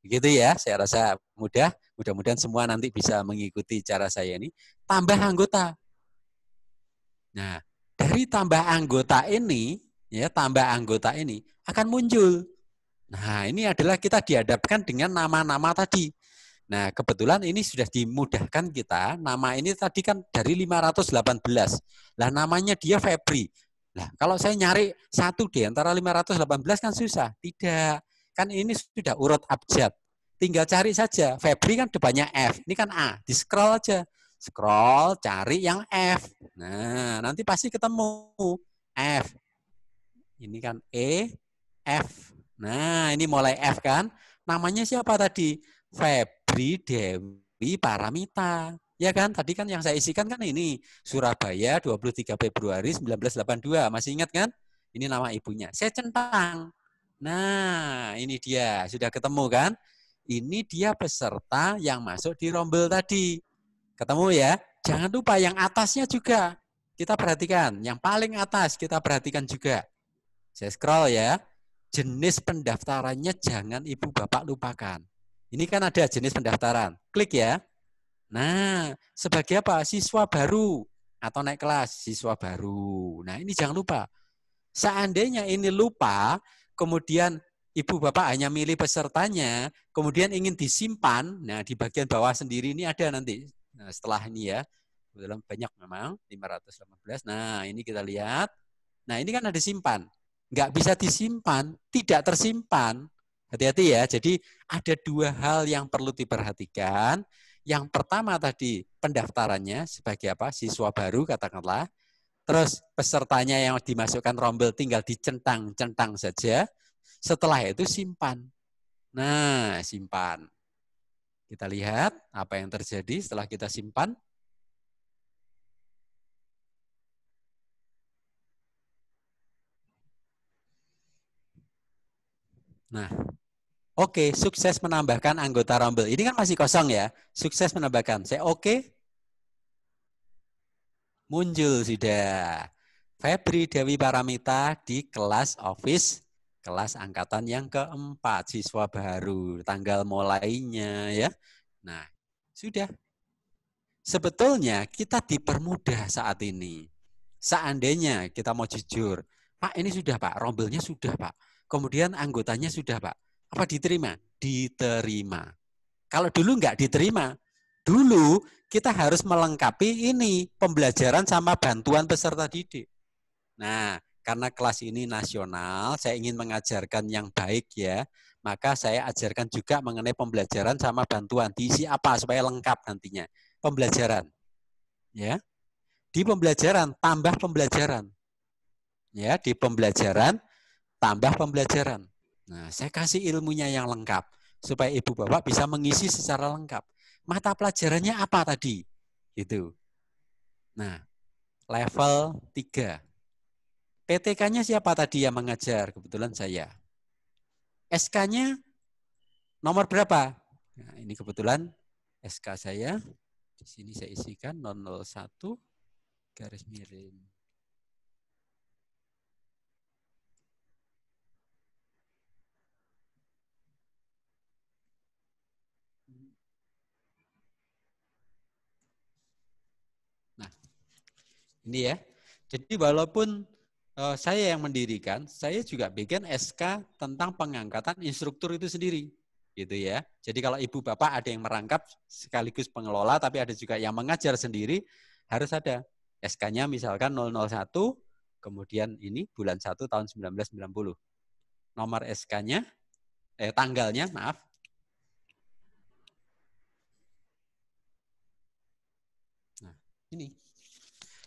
Begitu ya, saya rasa mudah. Mudah-mudahan semua nanti bisa mengikuti cara saya ini. Tambah anggota. Nah, dari tambah anggota ini, ya tambah anggota ini akan muncul. Nah, ini adalah kita dihadapkan dengan nama-nama tadi. Nah, kebetulan ini sudah dimudahkan kita. Nama ini tadi kan dari 518. Lah namanya dia Febri. Lah, kalau saya nyari satu di antara 518 kan susah. Tidak. Kan ini sudah urut abjad. Tinggal cari saja. Febri kan depannya F. Ini kan A. Di scroll aja. Scroll, cari yang F. Nah, nanti pasti ketemu. F. Ini kan E, F. Nah, ini mulai F kan. Namanya siapa tadi? Febri Dewi Paramita. Ya kan? Tadi kan yang saya isikan kan ini. Surabaya 23 Februari 1982. Masih ingat kan? Ini nama ibunya. Saya centang. Nah, ini dia. Sudah ketemu kan? Ini dia peserta yang masuk di rombel tadi. Ketemu ya? Jangan lupa yang atasnya juga. Kita perhatikan. Yang paling atas kita perhatikan juga. Saya scroll ya. Jenis pendaftarannya jangan ibu bapak lupakan. Ini kan ada jenis pendaftaran. Klik ya. Nah, sebagai apa? Siswa baru atau naik kelas, siswa baru. Nah, ini jangan lupa. Seandainya ini lupa, kemudian ibu bapak hanya milih pesertanya, kemudian ingin disimpan, nah di bagian bawah sendiri ini ada nanti. Nah, setelah ini ya, dalam banyak memang 518. Nah, ini kita lihat. Nah, ini kan ada simpan. Nggak bisa disimpan, tidak tersimpan. Hati-hati ya. Jadi ada dua hal yang perlu diperhatikan. Yang pertama tadi pendaftarannya sebagai apa? Siswa baru katakanlah. Terus pesertanya yang dimasukkan rombel tinggal dicentang-centang saja. Setelah itu simpan. Nah, simpan. Kita lihat apa yang terjadi setelah kita simpan. Nah, oke, sukses menambahkan anggota rombel. Ini kan masih kosong ya. Sukses menambahkan. Saya oke. Muncul sudah. Febri Dewi Paramita di kelas office, kelas angkatan yang keempat, siswa baru, tanggal mulainya ya. Nah, sudah. Sebetulnya kita dipermudah saat ini. Seandainya kita mau jujur, Pak ini sudah Pak, rombelnya sudah Pak. Kemudian anggotanya sudah Pak. Apa diterima? Diterima. Kalau dulu nggak diterima, dulu kita harus melengkapi ini pembelajaran sama bantuan peserta didik. Nah, karena kelas ini nasional, saya ingin mengajarkan yang baik ya, maka saya ajarkan juga mengenai pembelajaran sama bantuan. Diisi apa supaya lengkap nantinya? Pembelajaran. Ya. Di pembelajaran tambah pembelajaran. Ya, di pembelajaran tambah pembelajaran. Nah, saya kasih ilmunya yang lengkap supaya ibu bapak bisa mengisi secara lengkap. Mata pelajarannya apa tadi? Gitu. Nah, level 3. PTK-nya siapa tadi yang mengajar? Kebetulan saya. SK-nya nomor berapa? Nah, ini kebetulan SK saya. Di sini saya isikan 001 garis miring. Nah, ini ya. Jadi walaupun saya yang mendirikan, saya juga bikin SK tentang pengangkatan instruktur itu sendiri. Gitu ya. Jadi kalau ibu bapak ada yang merangkap sekaligus pengelola, tapi ada juga yang mengajar sendiri, harus ada SK-nya misalkan 001, kemudian ini bulan 1 tahun 1990. Nomor SK-nya, tanggalnya, maaf. Nah, ini.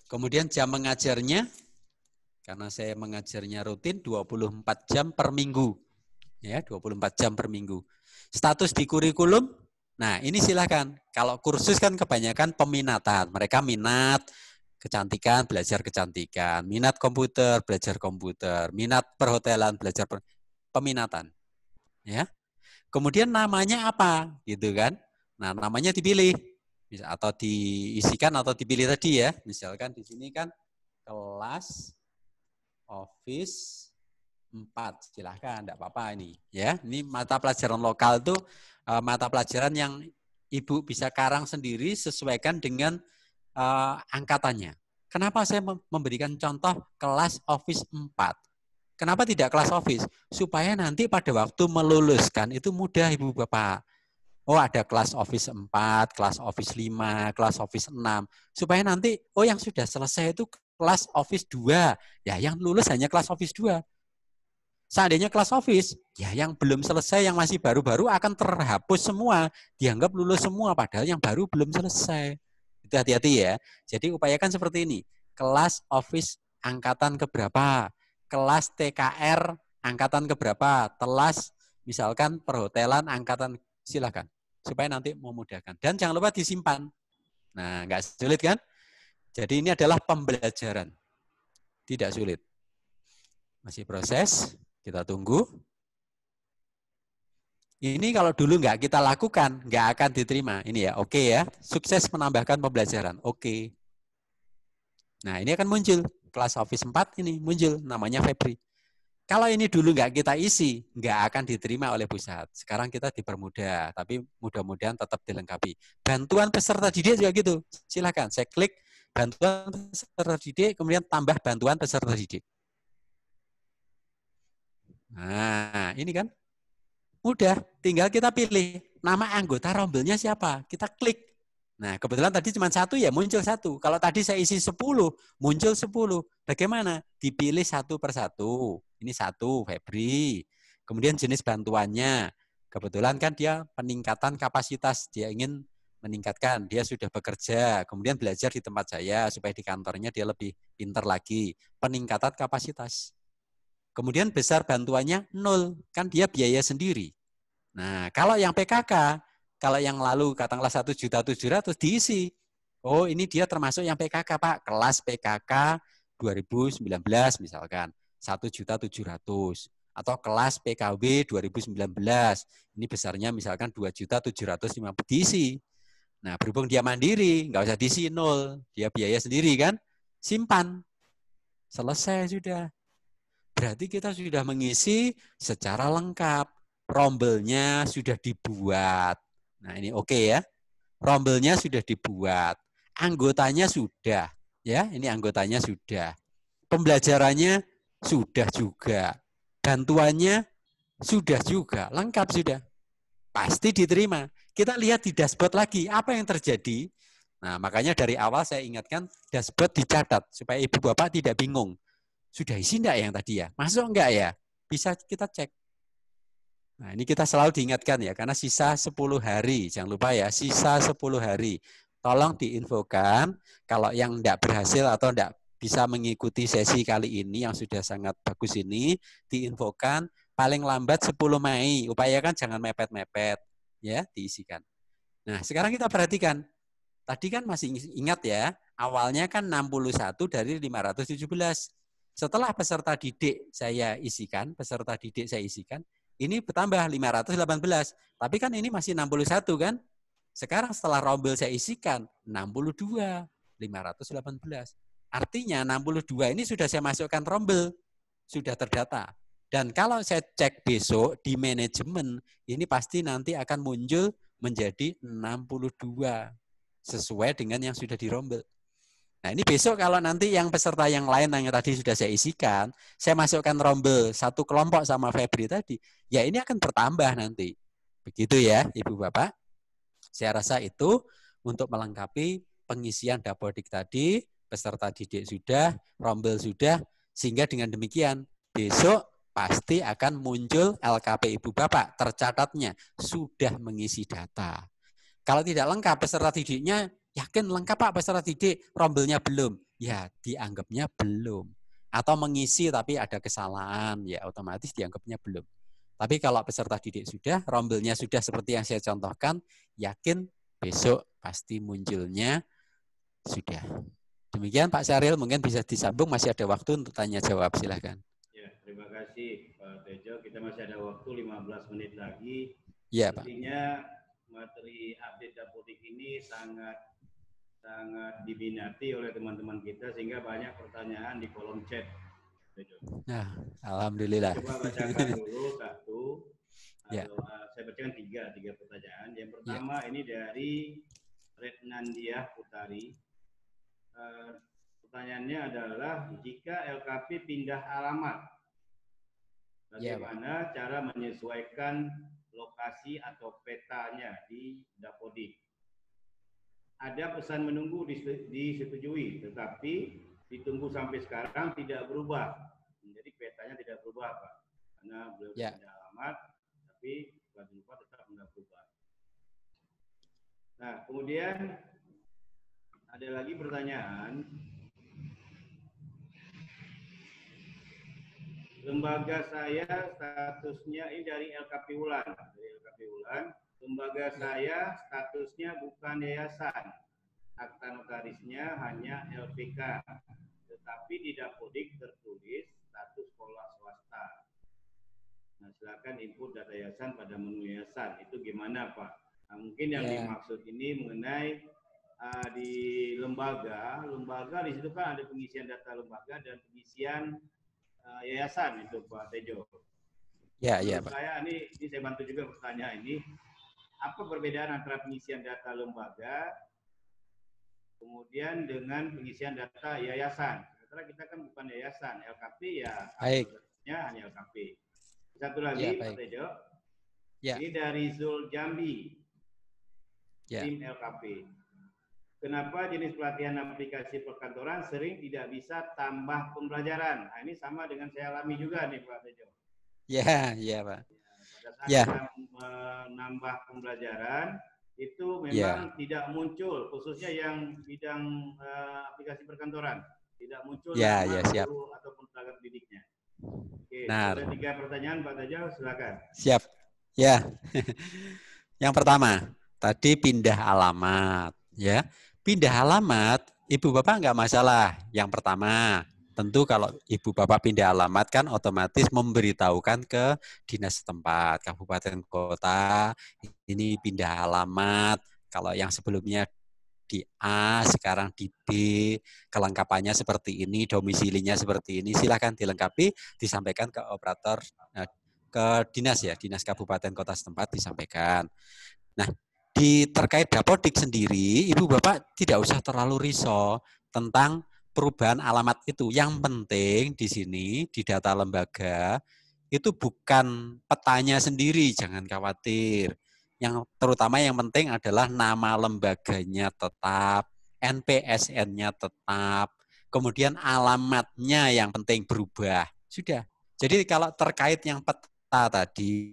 Kemudian jam mengajarnya, karena saya mengajarnya rutin 24 jam per minggu. Ya, 24 jam per minggu. Status di kurikulum, nah ini silakan. Kalau kursus kan kebanyakan peminatan. Mereka minat kecantikan, belajar kecantikan. Minat komputer, belajar komputer. Minat perhotelan, belajar peminatan. Ya. Kemudian namanya apa? Gitu kan. Nah, namanya dipilih. Atau diisikan atau dipilih tadi ya. Misalkan di sini kan kelas Office 4, silahkan, enggak apa-apa ini. Ya, ini mata pelajaran lokal itu mata pelajaran yang Ibu bisa karang sendiri sesuaikan dengan angkatannya. Kenapa saya memberikan contoh kelas Office 4? Kenapa tidak kelas Office? Supaya nanti pada waktu meluluskan itu mudah Ibu Bapak. Oh, ada kelas Office 4, kelas Office 5, kelas Office 6. Supaya nanti, oh yang sudah selesai itu kelas Office 2. Ya, yang lulus hanya kelas Office 2. Seandainya kelas Office, ya yang belum selesai, yang masih baru-baru akan terhapus semua. Dianggap lulus semua, padahal yang baru belum selesai. Itu hati-hati ya. Jadi upayakan seperti ini. Kelas Office angkatan keberapa? Kelas TKR angkatan keberapa? Kelas misalkan perhotelan angkatan, silakan. Supaya nanti memudahkan. Dan jangan lupa disimpan. Nah, nggak sulit kan? Jadi ini adalah pembelajaran. Tidak sulit. Masih proses, kita tunggu. Ini kalau dulu nggak kita lakukan, nggak akan diterima. Ini ya, oke ya. Sukses menambahkan pembelajaran. Oke. Nah, ini akan muncul. Kelas Office 4 ini muncul, namanya Febri. Kalau ini dulu nggak kita isi, nggak akan diterima oleh pusat. Sekarang kita dipermudah, tapi mudah-mudahan tetap dilengkapi. Bantuan peserta didik juga gitu. Silakan, saya klik bantuan peserta didik, kemudian tambah bantuan peserta didik. Nah, ini kan mudah. Tinggal kita pilih nama anggota rombelnya siapa. Kita klik. Nah, kebetulan tadi cuma 1 ya, muncul 1. Kalau tadi saya isi 10, muncul 10. Bagaimana? Dipilih satu persatu. Ini 1, Febri. Kemudian jenis bantuannya. Kebetulan kan dia peningkatan kapasitas. Dia ingin meningkatkan. Dia sudah bekerja. Kemudian belajar di tempat saya. Supaya di kantornya dia lebih pintar lagi. Peningkatan kapasitas. Kemudian besar bantuannya 0. Kan dia biaya sendiri. Nah, kalau yang PKK, kalau yang lalu katakanlah 1.700.000 diisi. Oh, ini dia termasuk yang PKK, Pak. Kelas PKK 2019 misalkan 1.700.000. Atau kelas PKW 2019. Ini besarnya misalkan 2.750.000 diisi. Nah, berhubung dia mandiri, nggak usah diisi 0. Dia biaya sendiri kan. Simpan. Selesai sudah. Berarti kita sudah mengisi secara lengkap. Rombelnya sudah dibuat. Nah, ini oke ya. Rombelnya sudah dibuat. Anggotanya sudah. Ya, ini anggotanya sudah. Pembelajarannya sudah juga. Bantuannya sudah juga. Lengkap sudah. Pasti diterima. Kita lihat di dashboard lagi. Apa yang terjadi? Nah, makanya dari awal saya ingatkan dashboard dicatat. Supaya ibu bapak tidak bingung. Sudah isi enggak yang tadi ya? Masuk enggak ya? Bisa kita cek. Nah, ini kita selalu diingatkan ya, karena sisa 10 hari. Jangan lupa ya, sisa 10 hari. Tolong diinfokan, kalau yang tidak berhasil atau tidak bisa mengikuti sesi kali ini, yang sudah sangat bagus ini, diinfokan paling lambat 10 Mei. Upayakan jangan mepet-mepet, ya, diisikan. Nah, sekarang kita perhatikan. Tadi kan masih ingat ya, awalnya kan 61 dari 517. Setelah peserta didik saya isikan, ini bertambah 518. Tapi kan ini masih 61 kan? Sekarang setelah rombel saya isikan 62, 518. Artinya 62 ini sudah saya masukkan rombel. Sudah terdata. Dan kalau saya cek besok di manajemen, ini pasti nanti akan muncul menjadi 62. Sesuai dengan yang sudah dirombel. Nah, ini besok kalau nanti yang peserta yang lain yang tadi sudah saya isikan, saya masukkan rombel satu kelompok sama Febri tadi, ya ini akan bertambah nanti. Begitu ya, Ibu Bapak. Saya rasa itu untuk melengkapi pengisian Dapodik tadi, peserta didik sudah, rombel sudah, sehingga dengan demikian besok pasti akan muncul LKP Ibu Bapak, tercatatnya sudah mengisi data. Kalau tidak lengkap peserta didiknya, yakin lengkap Pak peserta didik, rombelnya belum. Ya, dianggapnya belum. Atau mengisi tapi ada kesalahan, ya otomatis dianggapnya belum. Tapi kalau peserta didik sudah, rombelnya sudah seperti yang saya contohkan, yakin besok pasti munculnya sudah. Demikian Pak Syahril, mungkin bisa disambung, masih ada waktu untuk tanya jawab, silahkan. Ya, terima kasih Pak Tejo. Kita masih ada waktu 15 menit lagi. Iya Pak. Artinya materi update Dapodik ini sangat diminati oleh teman-teman kita sehingga banyak pertanyaan di kolom chat. Nah, alhamdulillah. Coba bacakan dulu satu. Ya. Saya bacakan tiga pertanyaan. Yang pertama ini dari Retnandia Putari. Pertanyaannya adalah jika LKP pindah alamat, bagaimana cara menyesuaikan lokasi atau petanya di Dapodik? Ada pesan menunggu disetujui, tetapi ditunggu sampai sekarang tidak berubah. Jadi petanya tidak berubah, Pak. Karena beliau pindah alamat, tapi setelah diubah tetap tidak berubah. Nah, kemudian ada lagi pertanyaan. Lembaga saya statusnya ini dari LKP Ulan. Lembaga saya statusnya bukan yayasan. Akta notarisnya hanya LPK. Tetapi di Dapodik tertulis status sekolah swasta. Nah, silakan input data yayasan pada menu yayasan. Itu gimana, Pak? Nah, mungkin yang dimaksud ini mengenai di lembaga di situ kan ada pengisian data lembaga dan pengisian yayasan itu Pak Tejo. Ya, iya Pak. Saya ini saya bantu juga pertanyaan ini. Apa perbedaan antara pengisian data lembaga kemudian dengan pengisian data yayasan? Karena kita kan bukan yayasan, LKP ya. Baik. Hanya LKP. Satu lagi Pak Tejo. Ya. Ini dari Zul Jambi. Tim LKP. Kenapa jenis pelatihan aplikasi perkantoran sering tidak bisa tambah pembelajaran? Nah, ini sama dengan saya alami juga nih Pak Tejo. Ya, iya Pak. Pada saat kita menambah pembelajaran, itu memang tidak muncul, khususnya yang bidang aplikasi perkantoran. Tidak muncul nama guru ataupun tenaga pendidiknya. Oke, ada 3 pertanyaan Pak Tejo, silakan. Siap. Ya. Yang pertama, tadi pindah alamat. Ya. Pindah alamat, Ibu Bapak nggak masalah. Yang pertama, tentu kalau Ibu Bapak pindah alamat kan otomatis memberitahukan ke dinas setempat, kabupaten kota, ini pindah alamat. Kalau yang sebelumnya di A, sekarang di B, kelengkapannya seperti ini, domisilinya seperti ini, silakan dilengkapi, disampaikan ke operator, ke dinas ya, dinas kabupaten kota setempat disampaikan. Nah, terkait Dapodik sendiri, Ibu Bapak tidak usah terlalu risau tentang perubahan alamat itu. Yang penting di sini, di data lembaga, itu bukan petanya sendiri, jangan khawatir. Yang terutama yang penting adalah nama lembaganya tetap, NPSN-nya tetap, kemudian alamatnya yang penting berubah. Sudah. Jadi kalau terkait yang peta tadi,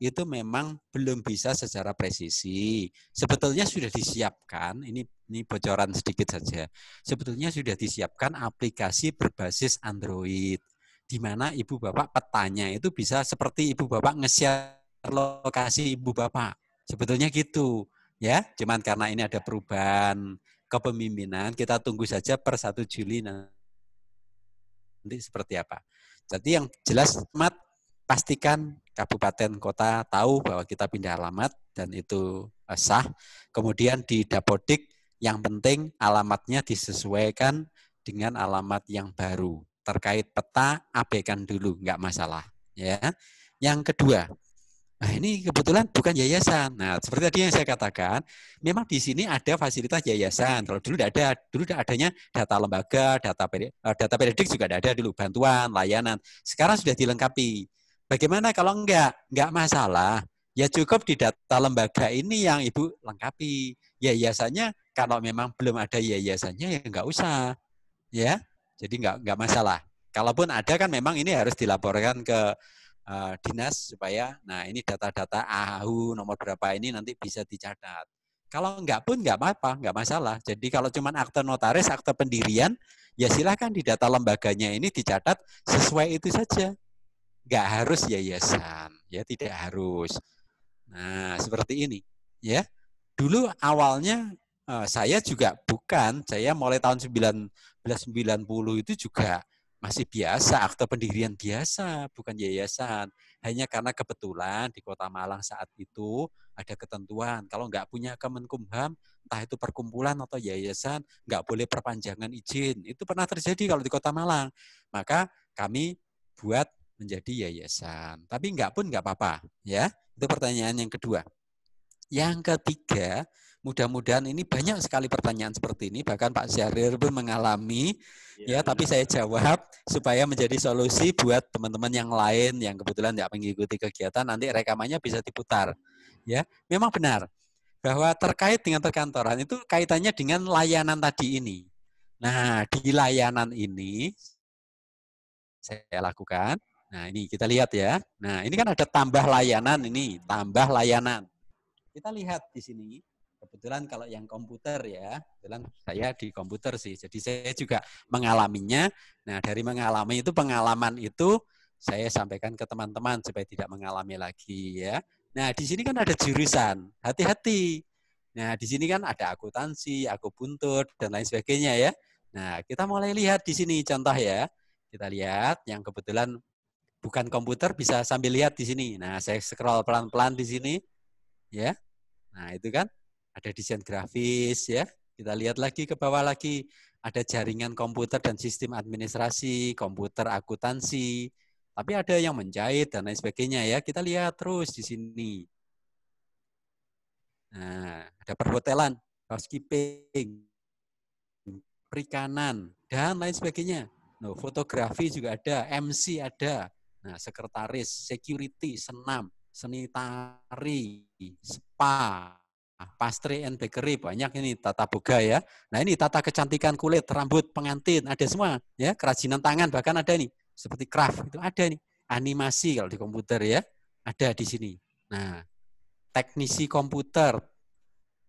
itu memang belum bisa secara presisi. Sebetulnya sudah disiapkan, ini bocoran sedikit saja. Sebetulnya sudah disiapkan aplikasi berbasis Android, di mana Ibu Bapak petanya itu bisa seperti Ibu Bapak nge-share lokasi Ibu Bapak. Sebetulnya gitu, ya. Cuman karena ini ada perubahan kepemimpinan, kita tunggu saja per 1 Juli nanti seperti apa. Jadi yang jelas, pastikan kabupaten kota tahu bahwa kita pindah alamat dan itu sah. Kemudian di Dapodik yang penting alamatnya disesuaikan dengan alamat yang baru. Terkait peta abaikan dulu, nggak masalah. Ya. Yang kedua, Nah, ini kebetulan bukan yayasan. Nah, seperti tadi yang saya katakan, memang di sini ada fasilitas yayasan. Kalau dulu tidak adanya data lembaga, data periodik juga tidak ada dulu, bantuan, layanan. Sekarang sudah dilengkapi. Bagaimana kalau enggak? Enggak masalah. Ya cukup di data lembaga ini yang Ibu lengkapi. Yayasannya kalau memang belum ada yayasannya ya enggak usah. Ya. Jadi enggak masalah. Kalaupun ada kan memang ini harus dilaporkan ke dinas supaya nah ini data-data AHU nomor berapa ini nanti bisa dicatat. Kalau enggak pun enggak apa-apa, enggak masalah. Jadi kalau cuma akte notaris, akte pendirian, ya silahkan di data lembaganya ini dicatat sesuai itu saja. Enggak harus yayasan, ya tidak harus. Nah, seperti ini. Ya. Dulu awalnya saya juga saya mulai tahun 1990 itu juga masih biasa, akte pendirian biasa, bukan yayasan. Hanya karena kebetulan di Kota Malang saat itu ada ketentuan, kalau nggak punya Kemenkumham, entah itu perkumpulan atau yayasan, nggak boleh perpanjangan izin. Itu pernah terjadi kalau di Kota Malang. Maka kami buat menjadi yayasan. Tapi nggak pun nggak apa-apa. Ya, itu pertanyaan yang kedua. Yang ketiga, mudah-mudahan ini banyak sekali pertanyaan seperti ini, bahkan Pak Syahrir pun mengalami, ya, tapi saya jawab supaya menjadi solusi buat teman-teman yang lain yang kebetulan tidak mengikuti kegiatan, nanti rekamannya bisa diputar. Ya, memang benar bahwa terkait dengan perkantoran itu kaitannya dengan layanan tadi ini. Nah, di layanan ini saya lakukan. Nah, ini kita lihat ya. Nah, ini kan ada tambah layanan ini, tambah layanan. Kita lihat di sini, kebetulan kalau yang komputer ya, kebetulan saya di komputer sih, jadi saya juga mengalaminya. Nah, dari mengalami itu, pengalaman itu saya sampaikan ke teman-teman supaya tidak mengalami lagi ya. Nah, di sini kan ada jurusan, hati-hati. Nah, di sini kan ada akuntansi, akupuntur, dan lain sebagainya ya. Nah, kita mulai lihat di sini contoh ya. Kita lihat yang kebetulan bukan komputer bisa sambil lihat di sini. Nah, saya scroll pelan-pelan di sini. Ya, nah itu kan ada desain grafis ya. Kita lihat lagi ke bawah lagi ada jaringan komputer dan sistem administrasi, komputer akuntansi. Tapi ada yang menjahit dan lain sebagainya ya. Kita lihat terus di sini. Nah, ada perhotelan, housekeeping, perikanan dan lain sebagainya. Nah, fotografi juga ada, MC ada. Nah, sekretaris, security, senam, seni tari, spa, pastry and bakery, banyak ini tata boga ya. Nah, ini tata kecantikan kulit, rambut, pengantin, ada semua ya, kerajinan tangan bahkan ada nih, seperti craft itu ada nih. Animasi kalau di komputer ya, ada di sini. Nah, teknisi komputer,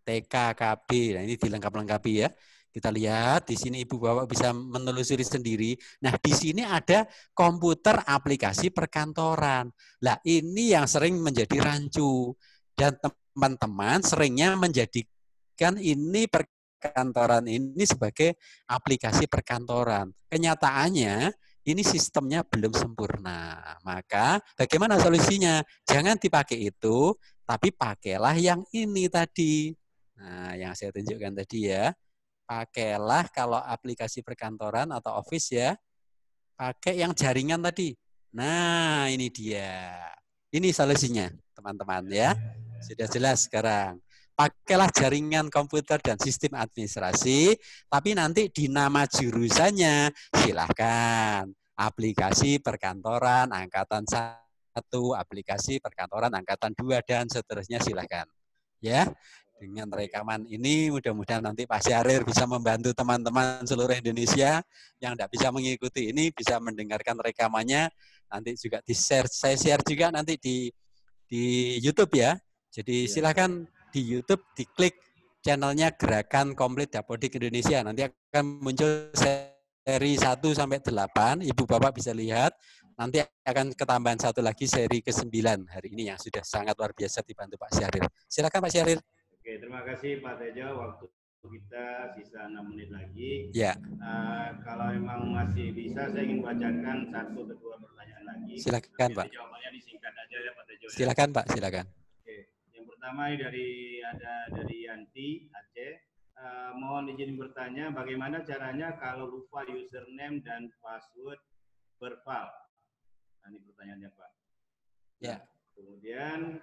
TKKB, nah ini dilengkap-lengkapi ya. Kita lihat di sini Ibu Bapak bisa menelusuri sendiri. Nah, di sini ada komputer aplikasi perkantoran. Lah, ini yang sering menjadi rancu dan teman-teman seringnya menjadikan ini perkantoran ini sebagai aplikasi perkantoran. Kenyataannya ini sistemnya belum sempurna. Maka bagaimana solusinya? Jangan dipakai itu, tapi pakailah yang ini tadi. Nah, yang saya tunjukkan tadi ya. Pakailah kalau aplikasi perkantoran atau office ya, pakai yang jaringan tadi. Nah, ini dia. Ini solusinya, teman-teman ya. Sudah jelas sekarang. Pakailah jaringan komputer dan sistem administrasi, tapi nanti di nama jurusannya silahkan. Aplikasi perkantoran angkatan 1, aplikasi perkantoran angkatan 2, dan seterusnya silahkan. Ya. Dengan rekaman ini mudah-mudahan nanti Pak Syahrir bisa membantu teman-teman seluruh Indonesia yang tidak bisa mengikuti ini bisa mendengarkan rekamannya, nanti juga di-share, saya share juga nanti di YouTube ya. Jadi silakan di YouTube diklik channelnya Gerakan Komplit Dapodik Indonesia, nanti akan muncul seri 1 sampai 8, Ibu Bapak bisa lihat. Nanti akan ketambahan satu lagi seri ke-9 hari ini yang sudah sangat luar biasa dibantu Pak Syahrir. Silakan Pak Syahrir. Oke, terima kasih Pak Tejo. Waktu kita sisa 6 menit lagi. Ya. Kalau memang masih bisa, saya ingin bacakan 1 atau 2 pertanyaan lagi. Silakan Pak. Jawabannya disingkat aja ya Pak Tejo. Silakan Pak, silakan. Oke, yang pertama dari Yanti Aceh. Mohon izin bertanya, bagaimana caranya kalau lupa username dan password berfile? Nah, ini pertanyaannya Pak. Ya. Kemudian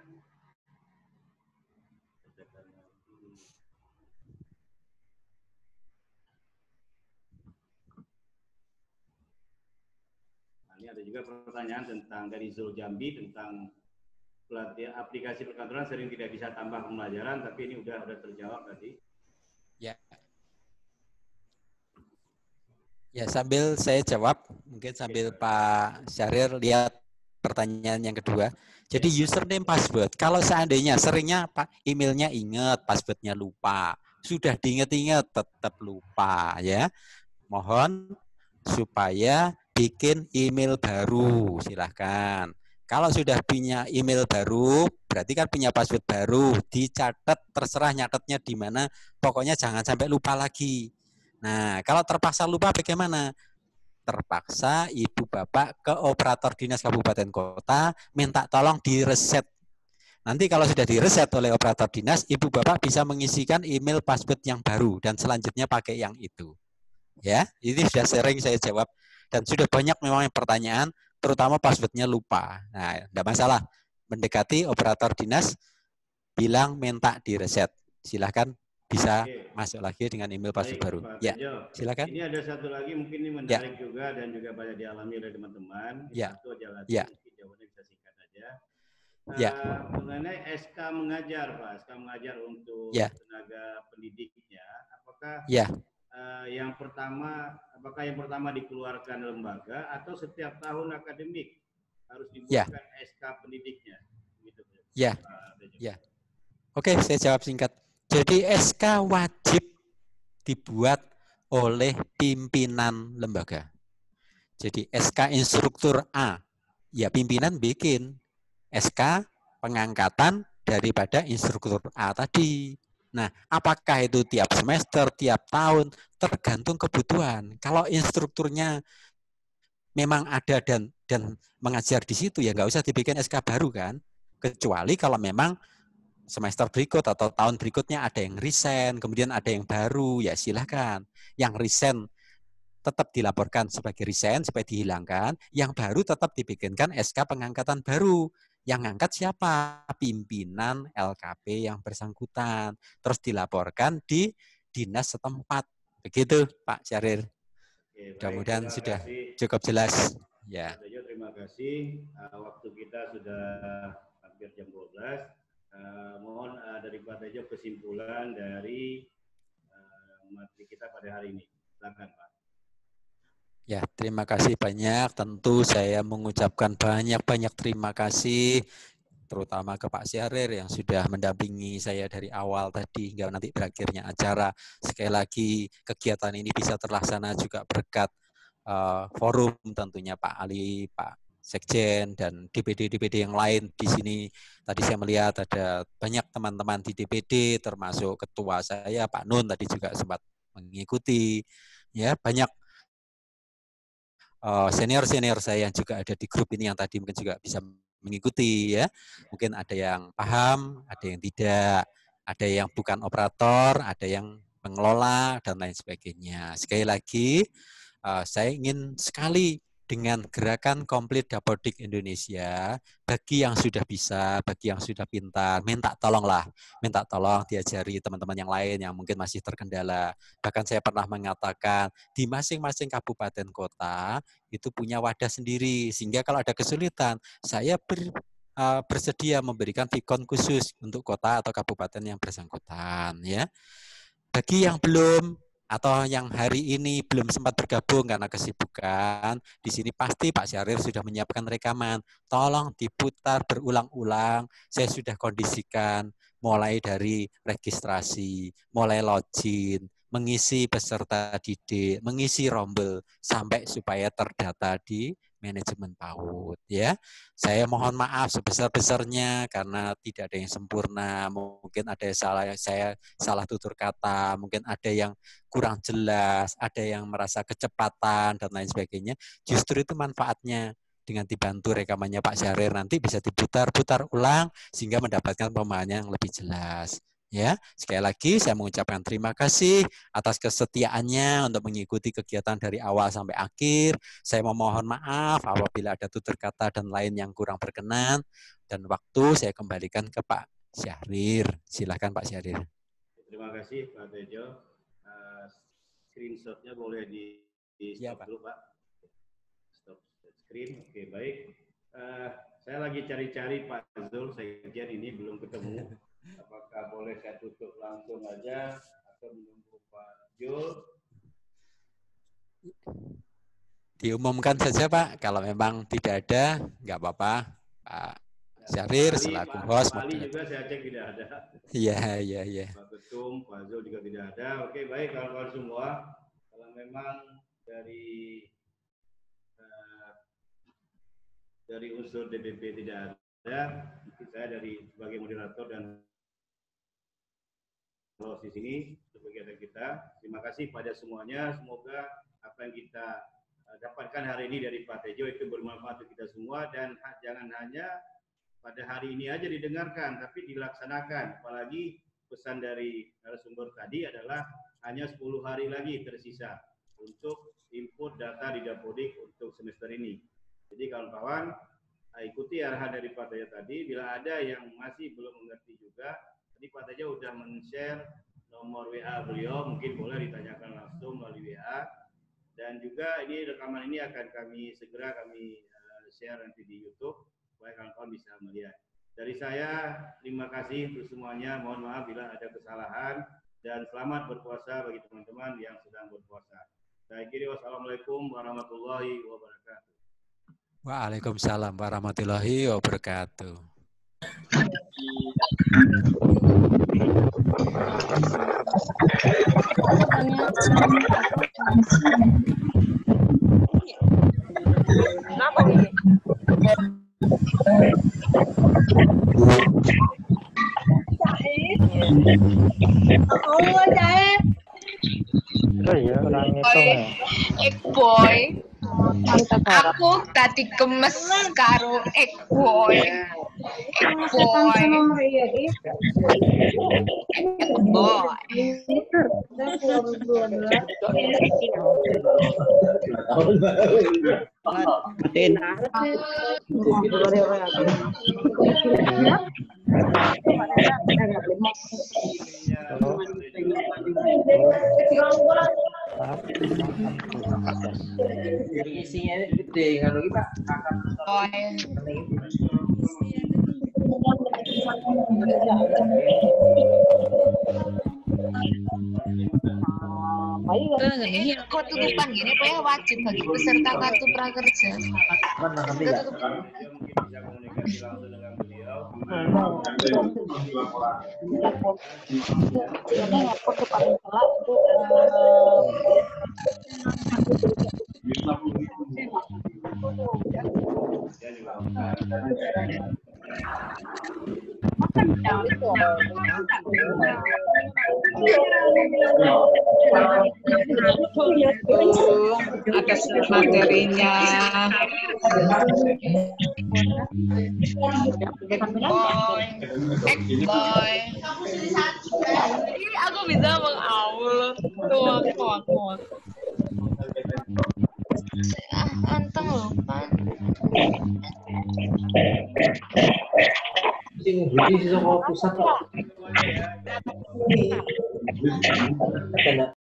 ini ada juga pertanyaan tentang dari Zul Jambi tentang pelatihan aplikasi perkantoran sering tidak bisa tambah pembelajaran, tapi ini udah terjawab tadi. Ya. Ya, sambil saya jawab, mungkin sambil Pak Syahrir lihat pertanyaan yang kedua. Jadi username password, kalau seandainya seringnya Pak emailnya ingat, passwordnya lupa, sudah diingat-ingat tetap lupa ya. Mohon supaya bikin email baru, silahkan. Kalau sudah punya email baru, berarti kan punya password baru, dicatat, terserah nyatetnya di mana, pokoknya jangan sampai lupa lagi. Nah, kalau terpaksa lupa bagaimana? Terpaksa ibu bapak ke operator dinas kabupaten kota minta tolong direset. Nanti kalau sudah direset oleh operator dinas, ibu bapak bisa mengisikan email password yang baru dan selanjutnya pakai yang itu. Ya, ini sudah sering saya jawab dan sudah banyak memang yang pertanyaan, terutama passwordnya lupa. Nah, tidak masalah. Mendekati operator dinas, bilang minta direset. Silahkan bisa masuk lagi dengan email password baru. Pak Ya, Tejo. silakan. Ini ada satu lagi mungkin ini menarik juga dan juga banyak dialami oleh teman-teman. Satu aja lagi, mungkin jawabannya bisa singkat aja. Mengenai SK mengajar, Pak, SK mengajar untuk tenaga pendidiknya, apakah yang pertama dikeluarkan lembaga atau setiap tahun akademik harus dibuatkan SK pendidiknya? Gitu, ya. Oke, saya jawab singkat. Jadi SK wajib dibuat oleh pimpinan lembaga. Jadi SK instruktur A, ya pimpinan bikin SK pengangkatan daripada instruktur A tadi. Nah, apakah itu tiap semester, tiap tahun, tergantung kebutuhan. Kalau instrukturnya memang ada dan mengajar di situ, ya nggak usah dibikin SK baru kan. Kecuali kalau memang semester berikut atau tahun berikutnya ada yang resign, kemudian ada yang baru, ya silahkan. Yang resign tetap dilaporkan sebagai resign supaya dihilangkan, yang baru tetap dibikinkan SK pengangkatan baru. Yang ngangkat siapa? Pimpinan LKP yang bersangkutan. Terus dilaporkan di dinas setempat. Begitu Pak Syahrir. Mudah-mudahan sudah cukup jelas. Ya. Terima kasih. Waktu kita sudah hampir jam 12. Mohon dari Pak Tejo kesimpulan dari materi kita pada hari ini. Silakan Pak. Ya, terima kasih banyak. Tentu saya mengucapkan banyak-banyak terima kasih, terutama ke Pak Syahrir yang sudah mendampingi saya dari awal tadi hingga nanti berakhirnya acara. Sekali lagi, kegiatan ini bisa terlaksana juga berkat forum tentunya Pak Ali, Pak Sekjen, dan DPD-DPD yang lain di sini. Tadi saya melihat ada banyak teman-teman di DPD, termasuk ketua saya, Pak Nun, tadi juga sempat mengikuti. Ya, banyak senior-senior saya yang juga ada di grup ini yang tadi mungkin juga bisa mengikuti ya. Mungkin ada yang paham, ada yang tidak, ada yang bukan operator, ada yang pengelola dan lain sebagainya. Sekali lagi saya ingin sekali dengan gerakan Komplit Dapodik Indonesia, bagi yang sudah bisa, bagi yang sudah pintar, minta tolong diajari teman-teman yang lain yang mungkin masih terkendala. Bahkan saya pernah mengatakan di masing-masing kabupaten kota itu punya wadah sendiri, sehingga kalau ada kesulitan, saya bersedia memberikan vkon khusus untuk kota atau kabupaten yang bersangkutan. Ya. Bagi yang belum atau yang hari ini belum sempat bergabung karena kesibukan, di sini pasti Pak Syahrir sudah menyiapkan rekaman. Tolong diputar berulang-ulang. Saya sudah kondisikan mulai dari registrasi, mulai login, mengisi peserta didik, mengisi rombel sampai supaya terdata di manajemen PAUD ya. Saya mohon maaf sebesar-besarnya karena tidak ada yang sempurna, mungkin ada yang saya salah tutur kata, mungkin ada yang kurang jelas, ada yang merasa kecepatan dan lain sebagainya. Justru itu manfaatnya dengan dibantu rekamannya Pak Syahrir nanti bisa diputar-putar ulang sehingga mendapatkan pemahaman yang lebih jelas. Ya, sekali lagi saya mengucapkan terima kasih atas kesetiaannya untuk mengikuti kegiatan dari awal sampai akhir. Saya memohon maaf apabila ada tutur kata dan lain yang kurang berkenan. Dan waktu saya kembalikan ke Pak Syahrir. Silakan Pak Syahrir. Terima kasih Pak Tejo. Screenshotnya boleh di stop dulu Pak. Stop screen. Oke, baik. Saya lagi cari-cari Pak Zul. Saya kira ini belum ketemu. Apakah boleh saya tutup langsung aja atau menunggu Pak Jul? Diumumkan saja Pak, kalau memang tidak ada, nggak apa-apa. Pak Syahrir selaku host. Pak Ali juga saya cek tidak ada. Iya. Pak Ketum, Pak Zul juga tidak ada. Oke, baik kawan-kawan semua. Kalau memang dari unsur DPP tidak ada, mungkin saya dari sebagai moderator dan di sini untuk kegiatan kita. Terima kasih pada semuanya. Semoga apa yang kita dapatkan hari ini dari Pak Tejo itu bermanfaat untuk kita semua, dan jangan hanya pada hari ini aja didengarkan, tapi dilaksanakan. Apalagi pesan dari narasumber tadi adalah hanya 10 hari lagi tersisa untuk input data di Dapodik untuk semester ini. Jadi kawan-kawan, ikuti arahan dari Pak Tejo tadi. Bila ada yang masih belum mengerti juga, tadi Pak Tejo sudah men-share nomor WA beliau, mungkin boleh ditanyakan langsung melalui WA. Dan juga ini rekaman ini akan segera kami share nanti di YouTube supaya kawan-kawan bisa melihat. Dari saya, terima kasih untuk semuanya. Mohon maaf bila ada kesalahan, dan selamat berpuasa bagi teman-teman yang sedang berpuasa. Saya kira wassalamualaikum warahmatullahi wabarakatuh. Waalaikumsalam warahmatullahi wabarakatuh. Kenapa nih? Boy. Aku tadi gemes karo Boy. Isinya gede, kalau kita Tutupan gini Pak, wajib bagi peserta kartu prakerja. Atas materinya. Boy. Aku bisa mengaul. Tuh. Anteng loh kan. Sing budi saka pusat kok.